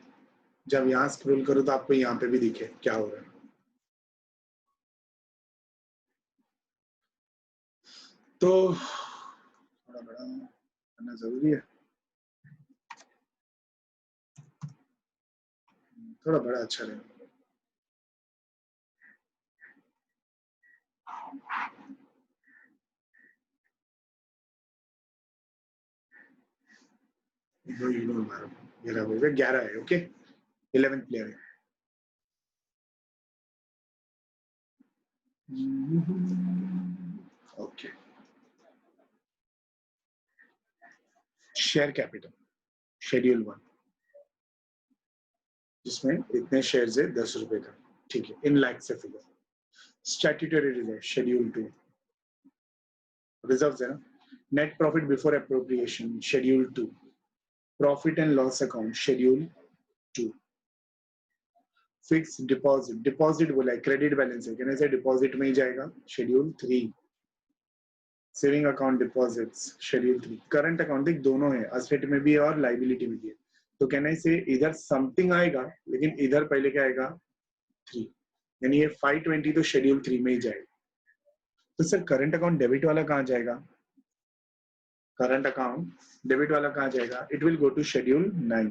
जब यहाँ स्क्रॉल करो तो आपको यहाँ पे भी दिखे क्या हो रहा है. तो थोड़ा बड़ा करना जरूरी है. थोड़ा बड़ा अच्छा रहेगा. ये 11 है. ओके. 11th प्लेयर है. ओके. शेयर कैपिटल शेड्यूल 1 जिसमें इतने शेयर्स है 10 रुपए का. ठीक है. इन लाख से figure. Statutory reserve schedule 2 reserves है ना. Net profit before appropriation schedule 2. Profit and loss account schedule 2. Fix deposit बोला है. क्रेडिट बैलेंस है कहने से डिपॉजिट में ही जाएगा. Schedule 3. Saving account deposits schedule 3. Current account देख दोनों है, असेट में भी है और लाइबिलिटी में भी है. तो कहने से इधर समथिंग आएगा लेकिन इधर पहले क्या आएगा 3. यानी ये 520 तो शेड्यूल 3 में ही जाएगा. तो सर करंट अकाउंट डेबिट वाला कहाँ जाएगा? करंट अकाउंट डेबिट वाला कहाँ जाएगा? It will go to schedule 9.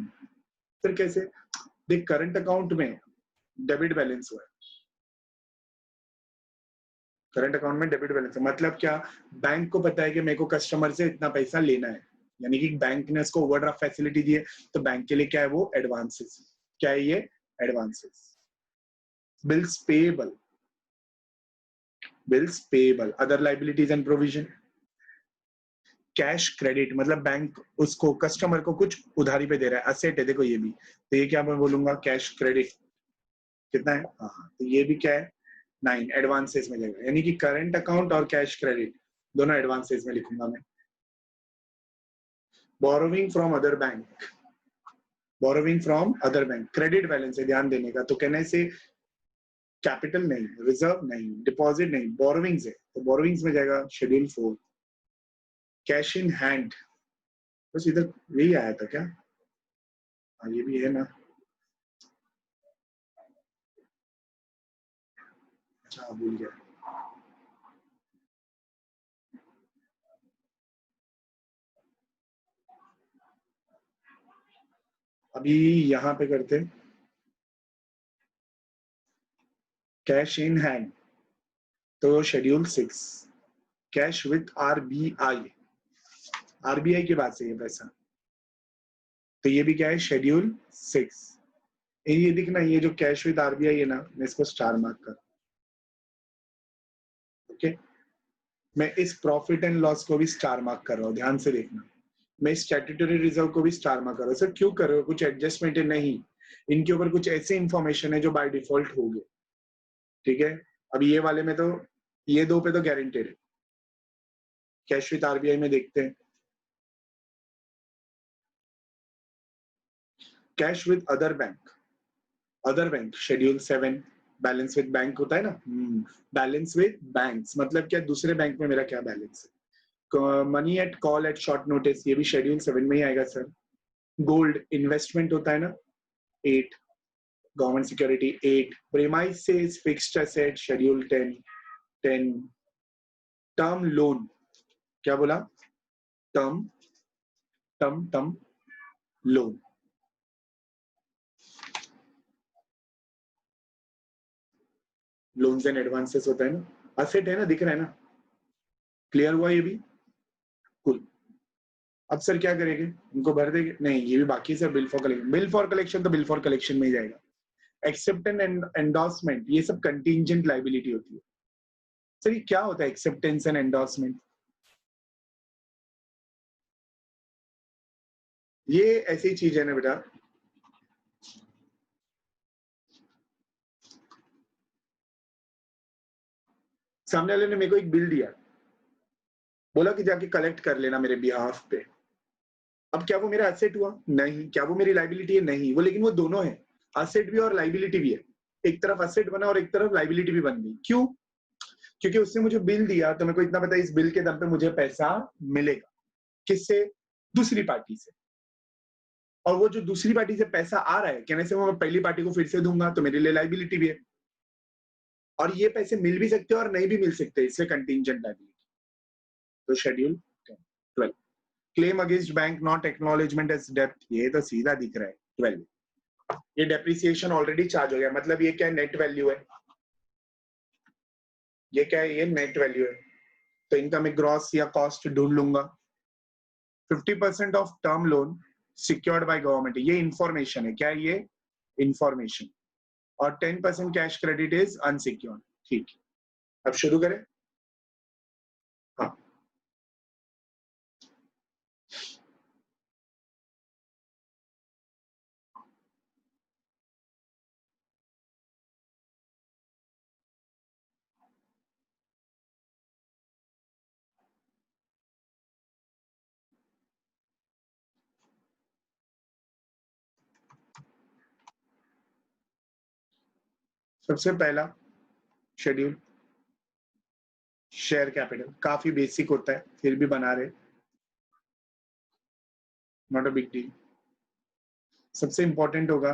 फिर कैसे? देख करंट अकाउंट में डेबिट बैलेंस हुआ है. करंट अकाउंट में डेबिट बैलेंस है मतलब क्या? बैंक को पता है कि मेरे को कस्टमर से इतना पैसा लेना है, यानी कि बैंक ने उसको ओवरड्राफ्ट फैसिलिटी दी है. तो बैंक के लिए क्या है वो? एडवांसेस. क्या है ये? Advances. Bills payable. Bills payable. Other liabilities and provision. Cash credit मतलब बैंक उसको कस्टमर को कुछ उधारी पे दे रहा है. असेट है देखो ये भी. तो ये क्या मैं बोलूंगा? Cash credit. कितना है? हाँ. तो ये भी क्या है? 9 एडवांसेस में जाएगा. यानी कि करंट अकाउंट और कैश क्रेडिट दोनों एडवांसेस में लिखूंगा मैं. Borrowing from other bank. Borrowing from other bank credit balance है ध्यान देने का. तो कहने से कैपिटल नहीं, रिजर्व नहीं, डिपॉजिट नहीं, बोरोविंग्स है. तो बोरोविंग्स में जाएगा शेड्यूल 4. कैश इन हैंड बस इधर यही आया था क्या? हाँ ये भी है ना. अच्छा भूल गया. अभी यहाँ पे करते कैश इन हैंड. तो schedule 6 cash with RBI. RBI के बाद से ये पैसा. तो ये भी क्या है? शेड्यूल 6. ये दिखना ये जो कैश विद आरबीआई है ना, मैं इसको स्टार मार्क कर. ओके. मैं इस प्रॉफिट एंड लॉस को भी स्टार मार्क कर रहा हूँ. ध्यान से देखना. मैं स्टैट्यूटरी रिजर्व को भी स्टार मार्क कर रहा हूँ. सर क्यों कर रहे हो? कुछ एडजस्टमेंट है? नहीं. इनके ऊपर कुछ ऐसी इंफॉर्मेशन है जो बाय डिफॉल्ट होगी. ठीक है. अब ये वाले में तो ये 2 पे तो गारंटेड है. कैश विद आरबीआई में देखते हैं. Cash with other bank schedule 7. Balance with bank होता है ना. बैलेंस विद बैंक्स मतलब क्या? दूसरे बैंक में मेरा क्या बैलेंस है. Money at call at short notice ये भी शेड्यूल 7 में ही आएगा सर. गोल्ड इन्वेस्टमेंट होता है ना. 8. Government security 8. Premises fixed asset schedule 10. Term loan. क्या बोला? Term term loan. Loans and advances होता है ना, असेट है ना, दिख रहा है ना, क्लियर हुआ ये भी? कुल अब सर क्या करेंगे, इनको भर देंगे? नहीं, ये भी बाकी sir, bill for collection, bill for collection तो बिल फॉर कलेक्शन में ही जाएगा। एक्सेप्टेंस एंड एंडोर्समेंट ये सब कंटीजेंट लाइबिलिटी होती है। सर ये क्या होता है एक्सेप्टेंस एंड एंडोर्समेंट? ये ऐसी चीज है ना बेटा, सामने वाले ने मेरे को एक बिल दिया, बोला कि जाके कलेक्ट कर लेना मेरे बिहाफ पे। अब क्या वो मेरा एसेट हुआ? नहीं। क्या वो मेरी लाइबिलिटी है? नहीं। वो लेकिन वो दोनों है, एसेट भी और लाइबिलिटी भी है। एक तरफ एसेट बना और एक तरफ लाइबिलिटी भी बन गई। क्यों? क्योंकि उसने मुझे बिल दिया तो मेरे को इतना पता है इस बिल के दम पे मुझे पैसा मिलेगा। किससे? दूसरी पार्टी से। और वो जो दूसरी पार्टी से पैसा आ रहा है, कहने से वो मैं पहली पार्टी को फिर से दूंगा, तो मेरे लिए लाइबिलिटी भी है। और ये पैसे मिल भी सकते हैं और नहीं भी मिल सकते, इससे कंटीजेंट लाइबिलिटी। तो schedule 12, claim against bank not acknowledgement as डेप्ट, ये तो सीधा दिख रहा है 12। ये डेप्रिसिएशन ऑलरेडी चार्ज हो गया, मतलब ये क्या नेट वैल्यू है, ये क्या है, ये नेट वैल्यू है। तो इनका मैं ग्रॉस या कॉस्ट ढूंढ लूंगा। 50% of term loan secured by government, ये इंफॉर्मेशन है, क्या है ये? इंफॉर्मेशन। और 10% कैश क्रेडिट इज अनसिक्योर्ड। ठीक है, अब शुरू करें। हाँ, सबसे पहला शेड्यूल शेयर कैपिटल, काफी बेसिक होता है फिर भी बना रहे, नॉट अ बिग डील। सबसे इंपॉर्टेंट होगा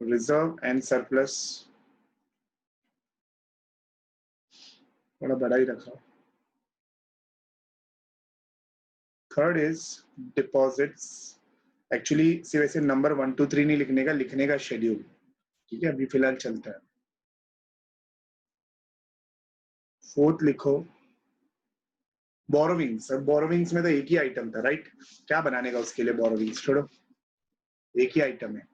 रिजर्व एंड सरप्लस, थोड़ा बड़ा ही रखा। थर्ड इज डिपॉजिट्स, एक्चुअली सिर्फ ऐसे नंबर 1 2 3 नहीं लिखने का, लिखने का शेड्यूल। ठीक है, अभी फिलहाल चलता है। फोर्थ लिखो बोरोविंग्स। अब बोरोविंग्स में तो एक ही आइटम था, राइट? क्या बनाने का उसके लिए बोरोविंग्स, छोड़ो, एक ही आइटम है,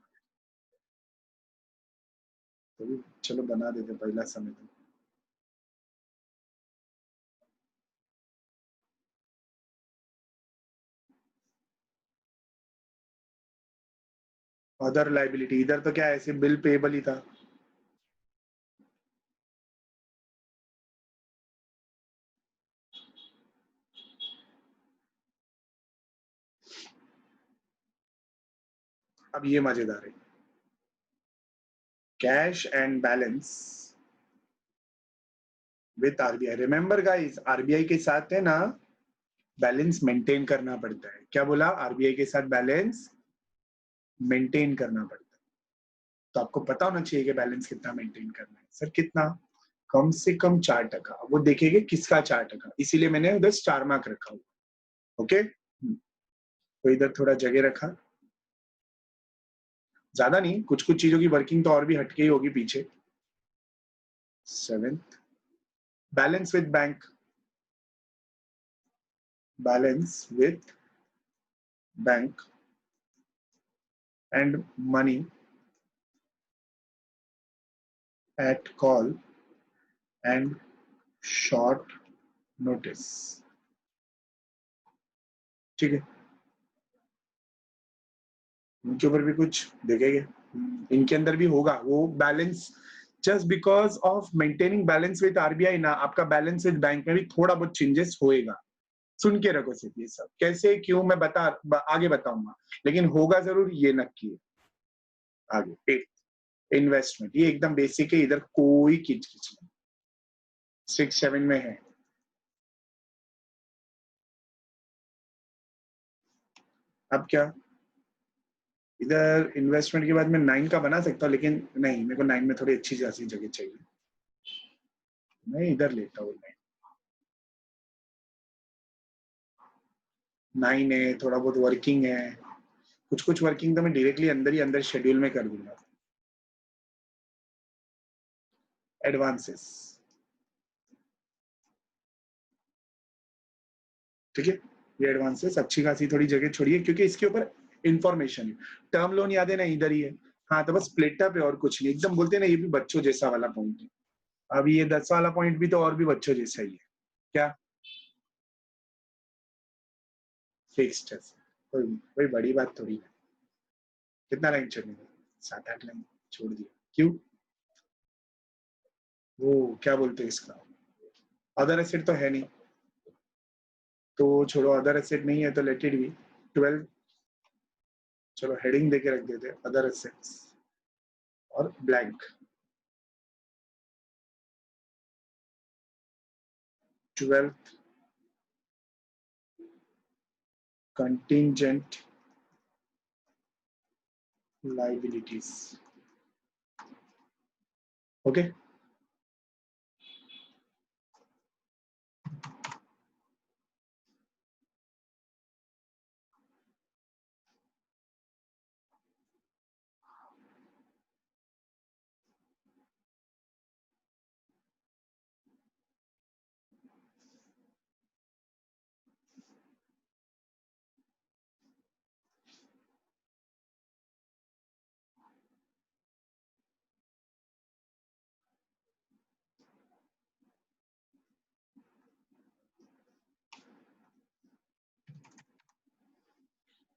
तो चलो बना देते पहला समय तो। अदर लाइबिलिटी, इधर तो क्या है, सिर्फ बिल पेबल ही था। अब ये मजेदार है, cash and balance with RBI. Remember guys, RBI के साथ है ना बैलेंस मेंटेन करना पड़ता है। क्या बोला? आरबीआई के साथ बैलेंस मेंटेन करना पड़ता है। तो आपको पता होना चाहिए कि बैलेंस कितना मेंटेन करना है। सर कितना? कम से कम 4%। वो देखेंगे किसका 4%, इसीलिए मैंने उधर स्टार मार्क रखा हुआ। ओके, तो इधर थोड़ा जगह रखा, ज्यादा नहीं, कुछ कुछ चीजों की वर्किंग तो और भी हटके ही होगी पीछे। 7th, balance with bank, balance with bank and money at call and short notice. ठीक है, इनके ऊपर भी कुछ देखेंगे, इनके अंदर भी होगा वो balance. Just because of maintaining balance with RBI ना, आपका बैलेंस विद बैंक में भी थोड़ा बहुत चेंजेस होएगा। सुन के रखो सिर्फ, ये सब कैसे क्यों मैं आगे बताऊंगा, लेकिन होगा जरूर, ये नक्की है। आगे इन्वेस्टमेंट, ये एकदम बेसिक है, इधर कोई किचकिच नहीं। 6 7 में है। अब क्या, इधर इन्वेस्टमेंट के बाद मैं 9 का बना सकता हूँ, लेकिन नहीं, मेरे को 9 में थोड़ी अच्छी खासी जगह चाहिए। मैं इधर लेता हूँ 9 है, थोड़ा बहुत वर्किंग है, कुछ कुछ वर्किंग तो मैं डायरेक्टली अंदर ही अंदर शेड्यूल में कर दूंगा। एडवांसेस, ठीक है, ये एडवांसेस अच्छी खासी थोड़ी जगह छोड़िए क्योंकि इसके ऊपर इंफॉर्मेशन है। टर्म लोन याद है ना, इधर ही है। हाँ तो बस स्प्लिट अप है और कुछ नहीं, एकदम बोलते हैं ना ये भी बच्चों जैसा वाला पॉइंट है। अब ये 10 वाला पॉइंट भी तो और भी बच्चों जैसा ही है। क्या फिक्स्ड है, कोई कोई बड़ी बात थोड़ी है। कितना लाइन छोड़ेंगे, 7-8 लाइन छोड़ दिया। क्यों, वो क्या बोलते हैं इसका, अदर एसेट तो है नहीं, तो छोड़ो, अदर एसेट नहीं है तो लेट इट बी। 12, चलो हेडिंग देके रख देते अदर एसेट्स और ब्लैंक। 12 contingent liabilities, okay.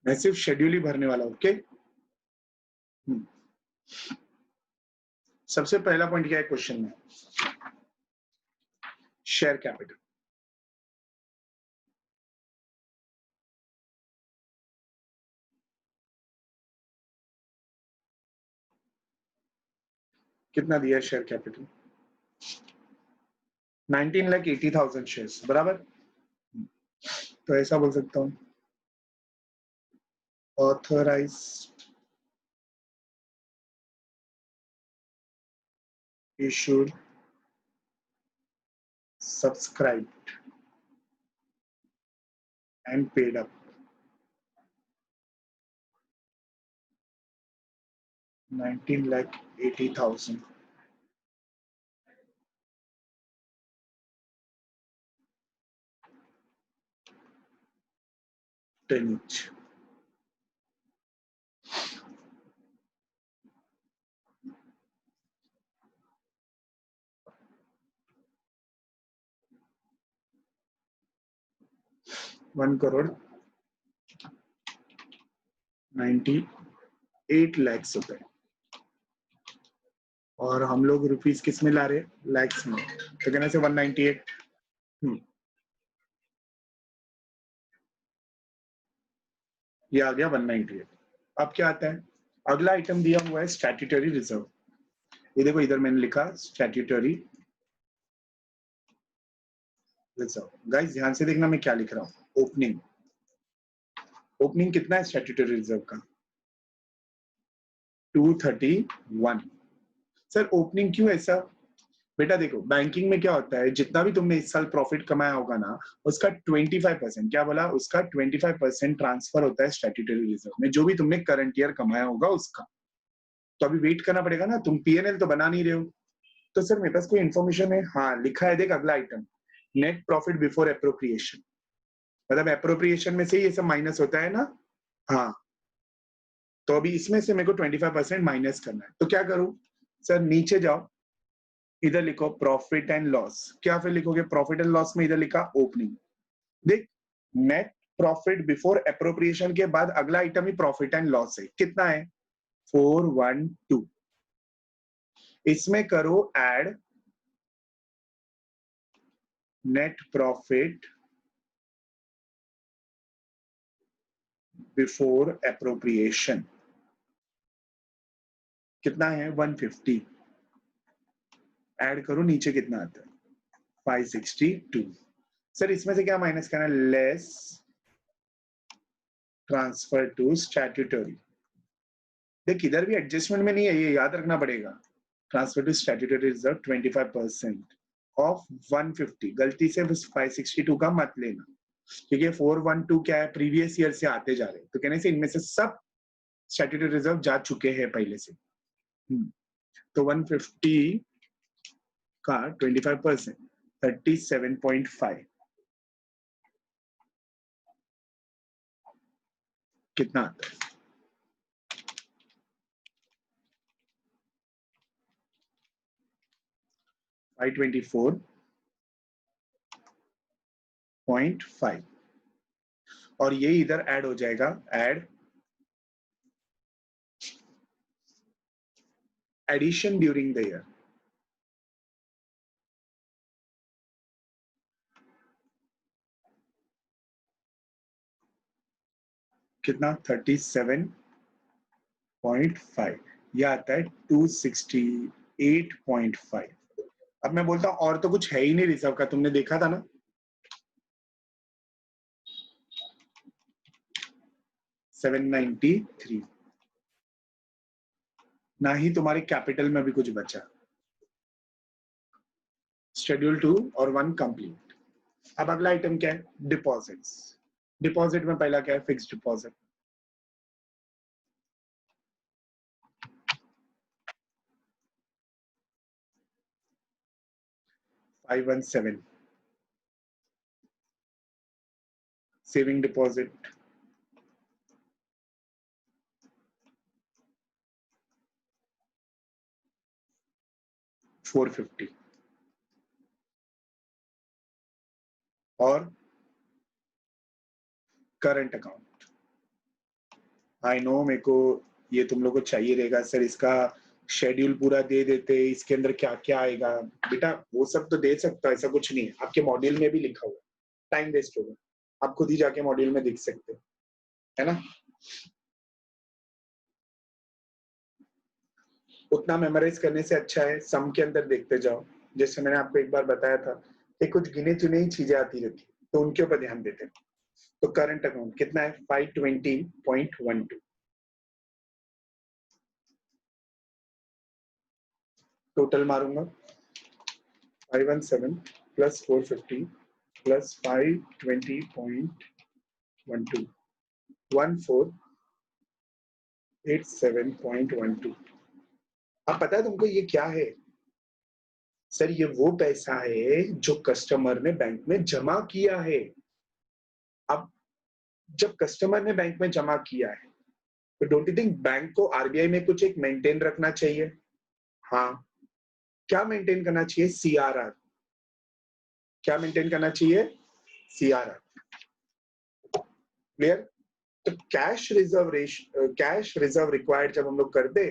मैं सिर्फ शेड्यूल ही भरने वाला हूं, ओके। सबसे पहला पॉइंट क्या है क्वेश्चन में, शेयर कैपिटल। कितना दिया है शेयर कैपिटल, 19,80,000 शेयर्स, बराबर। तो ऐसा बोल सकता हूं, authorised issued subscribed and paid up 19,80,000 10 each। One crore 98 lakhs रुपए, और हम लोग रुपीस किस में ला रहे हैं, लैक्स में, तो कहने से 198। ये आ गया 198। अब क्या आता है, अगला आइटम दिया हुआ है स्टैट्यूटरी रिजर्व। ये देखो इधर मैंने लिखा स्टैट्यूटरी रिजर्व। गाइस ध्यान से देखना मैं क्या लिख रहा हूँ, ओपनिंग। ओपनिंग कितना है स्टैट्यूटरी रिजर्व का, 231। सर ओपनिंग क्यों ऐसा, बेटा देखो बैंकिंग में क्या होता है, जितना भी तुमने इस साल प्रॉफिट कमाया होगा ना, उसका 25%, क्या बोला, उसका 25% ट्रांसफर होता है स्टैट्यूटरी रिजर्व में, जो भी तुमने करंट ईयर कमाया होगा उसका। तो अभी वेट करना पड़ेगा ना, तुम पीएनएल तो बना नहीं रहे हो। तो सर मेरे पास कोई इन्फॉर्मेशन है, हाँ लिखा है, देख अगला item, net profit before appropriation, मतलब एप्रोप्रिएशन में से ये सब माइनस होता है ना। हाँ, तो अभी इसमें से मेरे को 25% माइनस करना है, तो क्या करूं, सर नीचे जाओ, इधर लिखो प्रॉफिट एंड लॉस। क्या फिर लिखोगे, प्रॉफिट एंड लॉस में इधर लिखा ओपनिंग। देख नेट प्रॉफिट बिफोर एप्रोप्रिएशन के बाद अगला item he profit and loss है, कितना है 412। इसमें करो add net profit before appropriation, कितना है 150। ऐड करो, नीचे कितना आता है 562। सर इसमें से क्या माइनस करना है, लेस ट्रांसफर टू स्टैट्यूटरी। देख इधर भी एडजस्टमेंट में नहीं है, ये याद रखना पड़ेगा। Transfer to statutory reserve 25% of 150, गलती से 562 का मत लेना, क्योंकि 412 क्या है, प्रीवियस ईयर से आते जा रहे हैं, तो कहने से इनमें से सब स्टैट्यूटरी रिजर्व जा चुके हैं पहले से। तो 150 का 25% 37.5 कितना आता है? 524.5 और ये इधर ऐड हो जाएगा, add addition during the year, कितना 37.5, यह आता है 268.5। अब मैं बोलता हूं और तो कुछ है ही नहीं रिजर्व का, तुमने देखा था ना 793, ना ही तुम्हारे कैपिटल में भी कुछ बचा। शेड्यूल 2 और 1 कंप्लीट। अब अगला आइटम क्या है? डिपॉजिट्स। डिपॉजिट में पहला क्या है? Fixed deposit. $517 सेविंग डिपॉजिट, $450 और करंट अकाउंट। आई नो मेरे को ये तुम लोग को चाहिए रहेगा सर, इसका शेड्यूल पूरा दे देते, इसके अंदर क्या क्या आएगा। बेटा वो सब तो दे सकता है, ऐसा कुछ नहीं है, आपके मॉड्यूल में भी लिखा हुआ है, टाइम वेस्ट होगा, आप खुद ही जाके मॉड्यूल में देख सकते हो, है ना। उतना मेमोराइज करने से अच्छा है सम के अंदर देखते जाओ। जैसे मैंने आपको एक बार बताया था कि कुछ गिने चुने ही चीजें आती रहती, तो उनके ऊपर ध्यान देते हैं। तो करंट अकाउंट कितना है? 520.12। टोटल मारूंगा 517 प्लस 450 प्लस 520.12 1487.12। अब पता है तुमको ये क्या है? सर ये वो पैसा है जो कस्टमर ने बैंक में जमा किया है। अब जब कस्टमर ने बैंक में जमा किया है तो डोंट यू थिंक बैंक को आरबीआई में कुछ एक मेंटेन रखना चाहिए? हाँ, क्या मेंटेन करना चाहिए? सीआरआर। क्या मेंटेन करना चाहिए? सीआरआर। क्लियर? तो कैश रिजर्व रिक्वायर्ड जब हम लोग करते,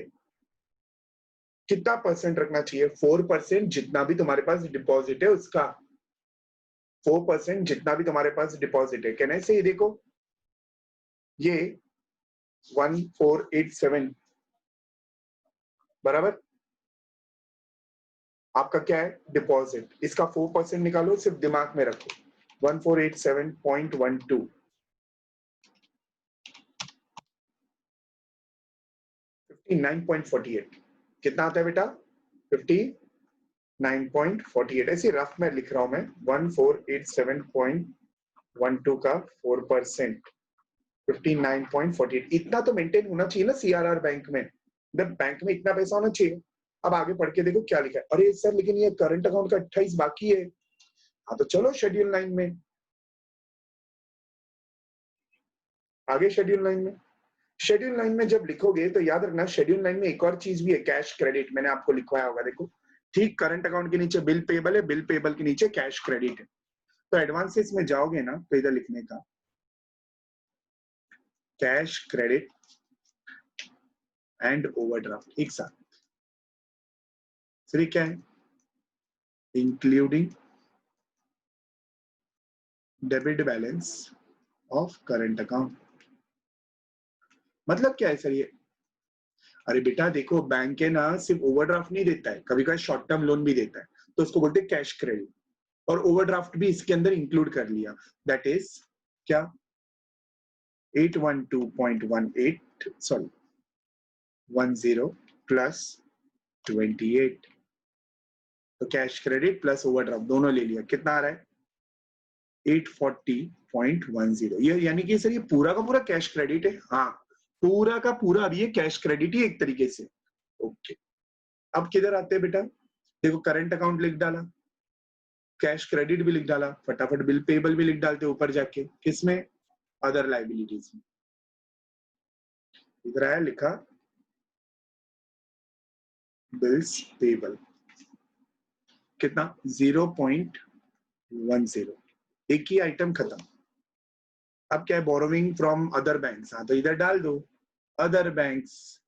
कितना परसेंट रखना चाहिए? 4%, जितना भी तुम्हारे पास डिपॉजिट है उसका 4%, जितना भी तुम्हारे पास डिपॉजिट है। कहने से ये देखो, ये 1487 बराबर आपका क्या है? डिपॉजिट। इसका 4% निकालो, सिर्फ दिमाग में रखो, 1487.12 59.48 कितना आता है बेटा? 59.48। ऐसे रफ में लिख रहा हूं मैं, 1487.12 का 4% 59.48। इतना तो मेंटेन होना चाहिए ना सीआरआर बैंक में, बैंक में इतना पैसा होना चाहिए। अब आगे पढ़ के देखो क्या लिखा है। अरे सर लेकिन ये करंट अकाउंट का 28 बाकी है। हाँ तो चलो शेड्यूल 9 में, आगे शेड्यूल 9 में। शेड्यूल 9 में जब लिखोगे तो याद रखना, शेड्यूल 9 में एक और चीज भी है, कैश क्रेडिट। मैंने आपको लिखवाया होगा, देखो ठीक, करंट अकाउंट के नीचे बिल पेबल है, बिल पेबल के नीचे कैश क्रेडिट है। तो एडवांसेस में जाओगे ना तो इधर लिखने का कैश क्रेडिट एंड ओवरड्राफ्ट एक साथ। फिर क्या है? Including debit balance of current account. मतलब क्या है सर ये? अरे बेटा देखो, बैंक है ना सिर्फ ओवरड्राफ्ट नहीं देता है, कभी कभी शॉर्ट टर्म लोन भी देता है, तो उसको बोलते हैं कैश क्रेडिट। और ओवरड्राफ्ट भी इसके अंदर इंक्लूड कर लिया, दैट इज क्या? 812.18 सॉरी 10 प्लस 28। तो कैश क्रेडिट प्लस ओवरड्राफ्ट दोनों ले लिया, कितना आ रहा है? 840.10। ये यानी कि सर ये पूरा का पूरा कैश क्रेडिट है? हाँ, पूरा का पूरा अभी ये कैश क्रेडिट ही एक तरीके से। ओके, अब किधर आते हैं बेटा, देखो करंट अकाउंट लिख डाला, कैश क्रेडिट भी लिख डाला, फटाफट बिल पेबल भी लिख डालते ऊपर जाके, किसमें, अदर लाइबिलिटीज में। इधर आया लिखा बिल्स पेबल, कितना 0.10, एक ही आइटम खत्म। अब क्या है, बोरोविंग फ्रॉम अदर बैंक्स, हाँ तो इधर डाल दो अदर बैंक्स,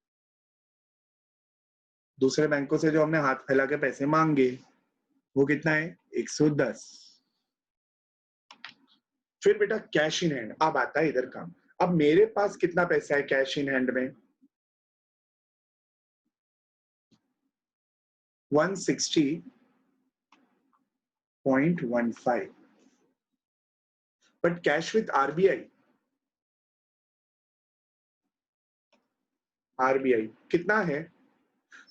दूसरे बैंकों से जो हमने हाथ फैला के पैसे मांगे वो कितना है 110। फिर बेटा कैश इन हैंड, अब आता है इधर काम। अब मेरे पास कितना पैसा है कैश इन हैंड में, 160.15, बट कैश विथ आरबीआई कितना है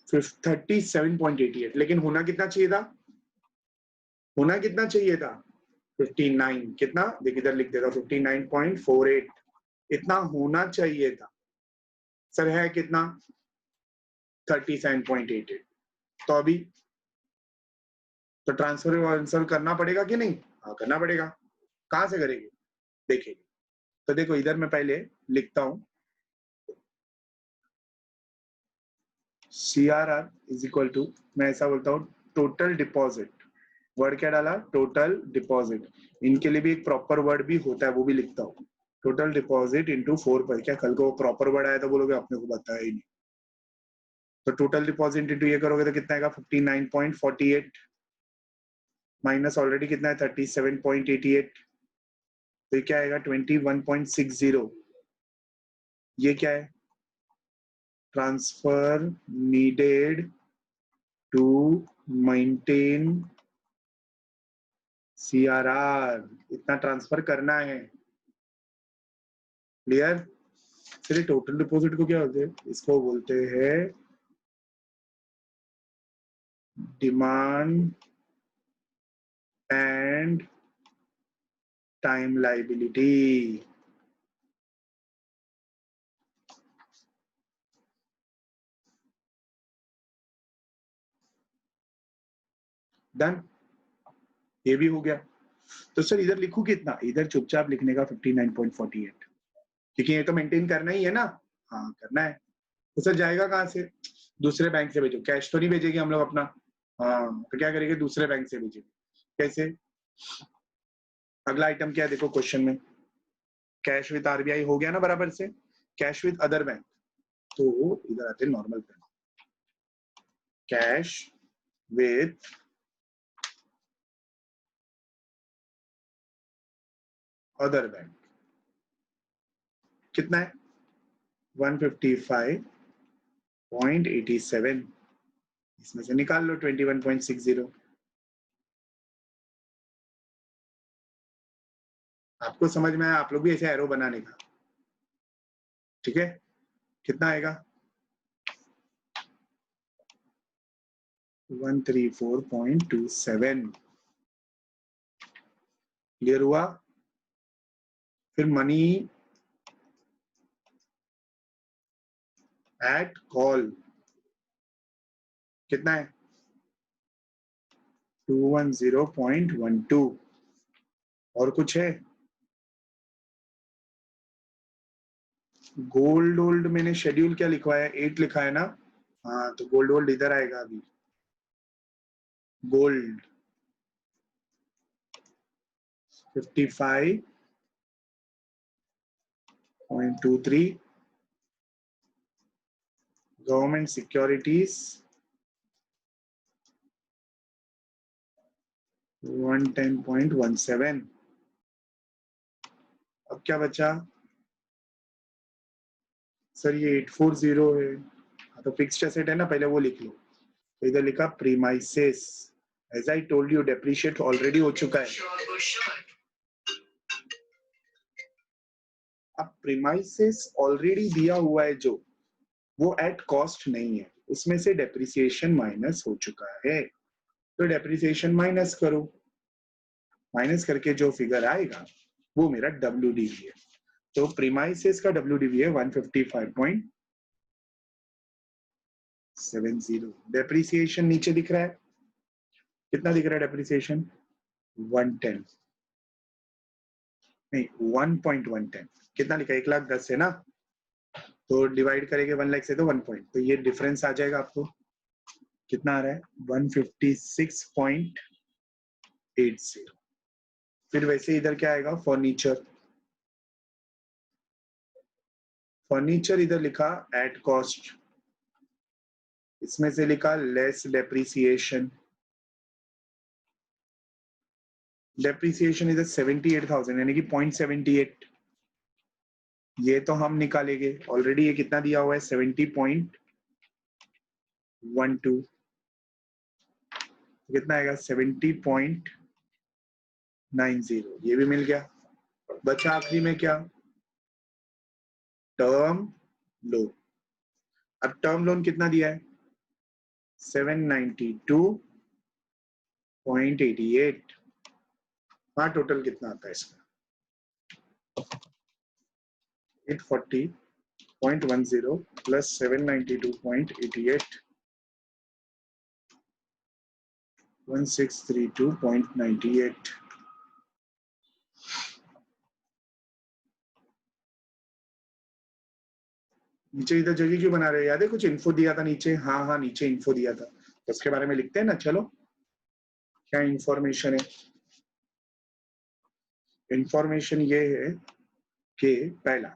37.88, लेकिन होना कितना चाहिए था, होना कितना चाहिए था 59, कितना देख इधर लिख देता 59.48, इतना होना चाहिए था। सर है कितना 37.88, तो अभी तो ट्रांसफर करना पड़ेगा कि नहीं, हाँ करना पड़ेगा। कहां से करेंगे देखेंगे, तो देखो इधर मैं पहले लिखता हूं CRR इज इक्वल टू, मैं ऐसा बोलता हूं टोटल डिपॉजिट, वर्ड क्या डाला टोटल डिपॉजिट, इनके लिए भी एक प्रॉपर वर्ड भी होता है वो भी लिखता हूँ, टोटल डिपॉजिट इंटू 4 पर, क्या कल को प्रॉपर वर्ड आया तो बोलोगे अपने को बताया ही नहीं, तो टोटल डिपॉजिट इंटू ये करोगे तो कितना आएगा 59.48, माइनस ऑलरेडी कितना है 37.88, तो ये क्या आएगा 21.60, ये क्या है transfer needed to maintain CRR, इतना ट्रांसफर करना है, क्लियर। चलिए टोटल डिपॉजिट को क्या बोलते हैं, इसको बोलते हैं demand and time liability, done, ये भी हो गया। तो सर इधर लिखूं कितना, इधर चुपचाप लिखने का 59.48, क्योंकि ये तो मेंटेन करना ही है ना, हाँ करना है। तो सर जाएगा कहाँ से, दूसरे बैंक से भेजो, कैश तो नहीं भेजेगी हम लोग अपना, हाँ तो क्या करेंगे दूसरे बैंक से भेजेंगे, कैसे, अगला आइटम क्या है देखो क्वेश्चन में, कैश विद आरबीआई हो गया ना बराबर से, कैश विद अदर बैंक, तो इधर आते हैं normal bank, cash with other bank कितना है 155.87, इसमें से निकाल लो 21.60, आपको समझ में आया, आप लोग भी ऐसे एरो बनाने का, ठीक है, कितना आएगा 134.27, क्लियर हुआ। फिर मनी एट कॉल कितना है 210.12, और कुछ है, गोल्ड ओल्ड मैंने शेड्यूल क्या लिखवाया 8 लिखा है ना, हाँ तो गोल्ड ओल्ड इधर आएगा अभी, गोल्ड 55.23, गवर्नमेंट सिक्योरिटीज 110.17, अब क्या बचा सर ये 840 है, हाँ तो फिक्स्ड एसेट है ना, पहले वो लिख लो, तो इधर लिखा premises, as I told you depreciate already हो चुका है, अब प्रीमाइसेस ऑलरेडी दिया हुआ है जो, वो एट कॉस्ट नहीं है, उसमें से डेप्रिसिएशन माइनस हो चुका है, तो डेप्रिसिएशन माइनस करो, माइनस करके जो फिगर आएगा वो मेरा WDV है, तो प्रीमाइसेस का WDV है 155.70। डेप्रिसिएशन नीचे दिख रहा है, कितना दिख रहा है डेप्रिसिएशन? 110 नहीं 1.110। कितना लिखा है? 1,10,000 है ना, तो डिवाइड करेंगे 1 लाख से तो 1 पॉइंट, तो ये डिफरेंस आ जाएगा आपको कितना आ रहा है? 156.80। फिर वैसे इधर क्या आएगा? फर्नीचर, फर्नीचर इधर लिखा एट कॉस्ट, इसमें से लिखा लेस डेप्रिसिएशन, डेप्रिसिएशन इधर 78,000 यानी कि 0.78, ये तो हम निकालेंगे ऑलरेडी। ये कितना दिया हुआ है? 70.12, कितना आएगा? 70.90, ये भी मिल गया। बचा आखिरी में क्या? Term loan. अब टर्म लोन कितना दिया है? 792.88। हाँ, टोटल कितना आता है इसका? 840.10 प्लस 792.88, 1632.98। नीचे इधर जगह क्यों बना रहे हो? याद है कुछ इन्फो दिया था नीचे? हाँ हाँ, नीचे इन्फो दिया था, तो उसके बारे में लिखते हैं ना। चलो, क्या इंफॉर्मेशन है? इंफॉर्मेशन ये है कि पहला,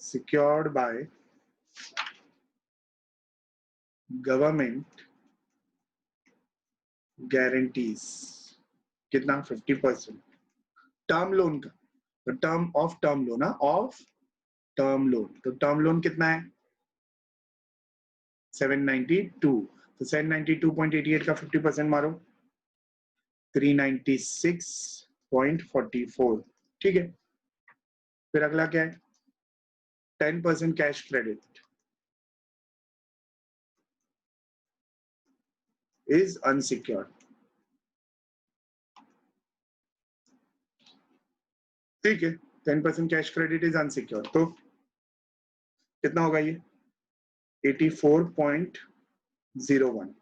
सिक्योर्ड बाय गवर्नमेंट गारंटीज, कितना? 50%। टर्म लोन का, तो term of term loan, of term loan, तो टर्म लोन कितना है? 792, तो 792.88 का 50% मारो, 396.44। ठीक है, फिर अगला क्या है? 10% कैश क्रेडिट इज अनसिक्योर्ड। ठीक है, 10% कैश क्रेडिट इज अनसिक्योर्ड, तो कितना होगा ये? 84.01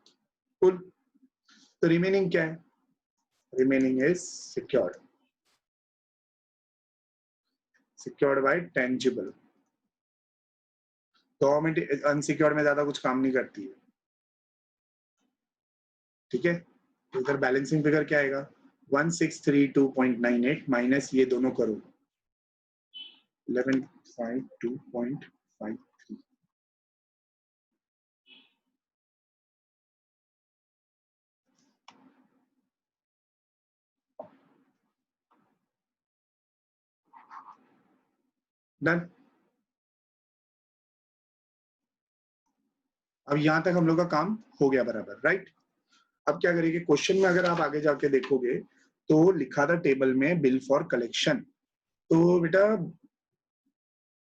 कुल। तो रिमेनिंग क्या है? Remaining is secured, secured by tangible. Government unsecured में ज्यादा कुछ काम नहीं करती है। ठीक है, तो इधर बैलेंसिंग फिगर क्या आएगा? 1632.98 माइनस ये दोनों करो, 1152.53। डन। अब यहां तक हम लोग का काम हो गया बराबर, राइट? अब क्या करेंगे? क्वेश्चन में अगर आप आगे जाके देखोगे तो लिखा था टेबल में बिल फॉर कलेक्शन, तो बेटा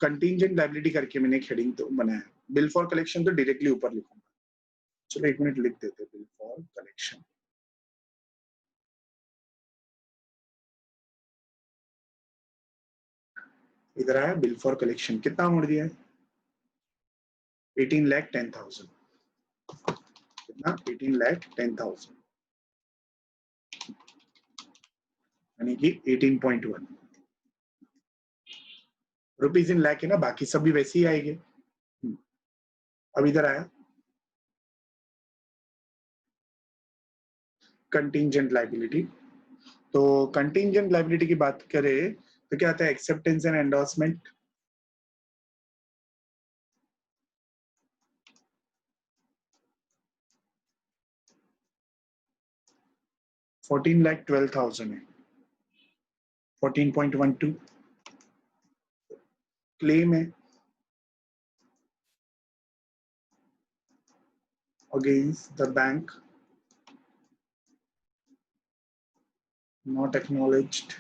कंटिंजेंट लायबिलिटी करके मैंने एक हेडिंग तो बनाया, बिल फॉर कलेक्शन तो डायरेक्टली ऊपर लिखूंगा। चलो 1 मिनट लिख देते, बिल फॉर कलेक्शन। इधर आया बिल फॉर कलेक्शन, कितना अमाउंट दिया है? 18,10,000। कितना? 18,10,000 यानी कि 18.1 रुपीज इन लैख है ना, बाकी सब भी वैसे ही आएंगे। अब इधर आया कंटिंजेंट लायबिलिटी, तो कंटिंजेंट लायबिलिटी की बात करें तो क्या आता है? एक्सेप्टेंस एंड एंडोर्समेंट, 14,12,000 है, 14.12। क्लेम है against the bank not acknowledged,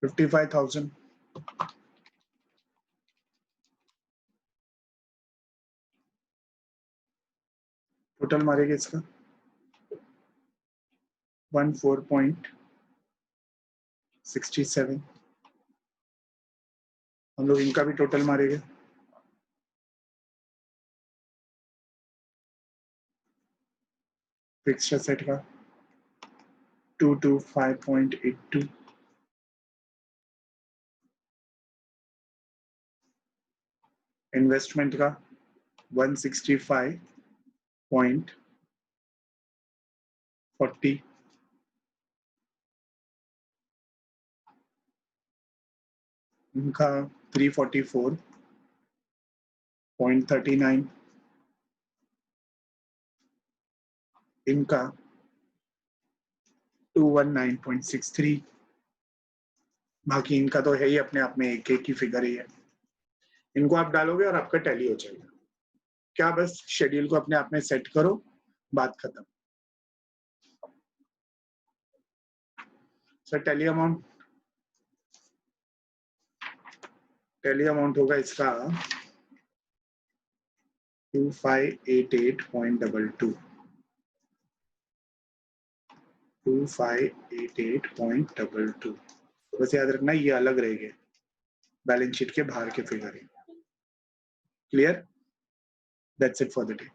55,000। Total मारेगा इसका 14.67। हम लोग इनका भी टोटल मारेंगे। फिक्स्ड एसेट का 225.82, इन्वेस्टमेंट का 165.40, इनका 344.39, इनका 219.63। बाकी इनका तो है ही अपने आप में एक ही फिगर ही है। इनको आप डालोगे और आपका टैली हो जाएगा। क्या बस शेड्यूल को अपने आप में सेट करो, बात खत्म। सर टैली अमाउंट होगा इसका 2588.22, 2588.22। बस याद रखना ये अलग रहेंगे, बैलेंस शीट के बाहर के फिगर है। Clear? That's it for the day.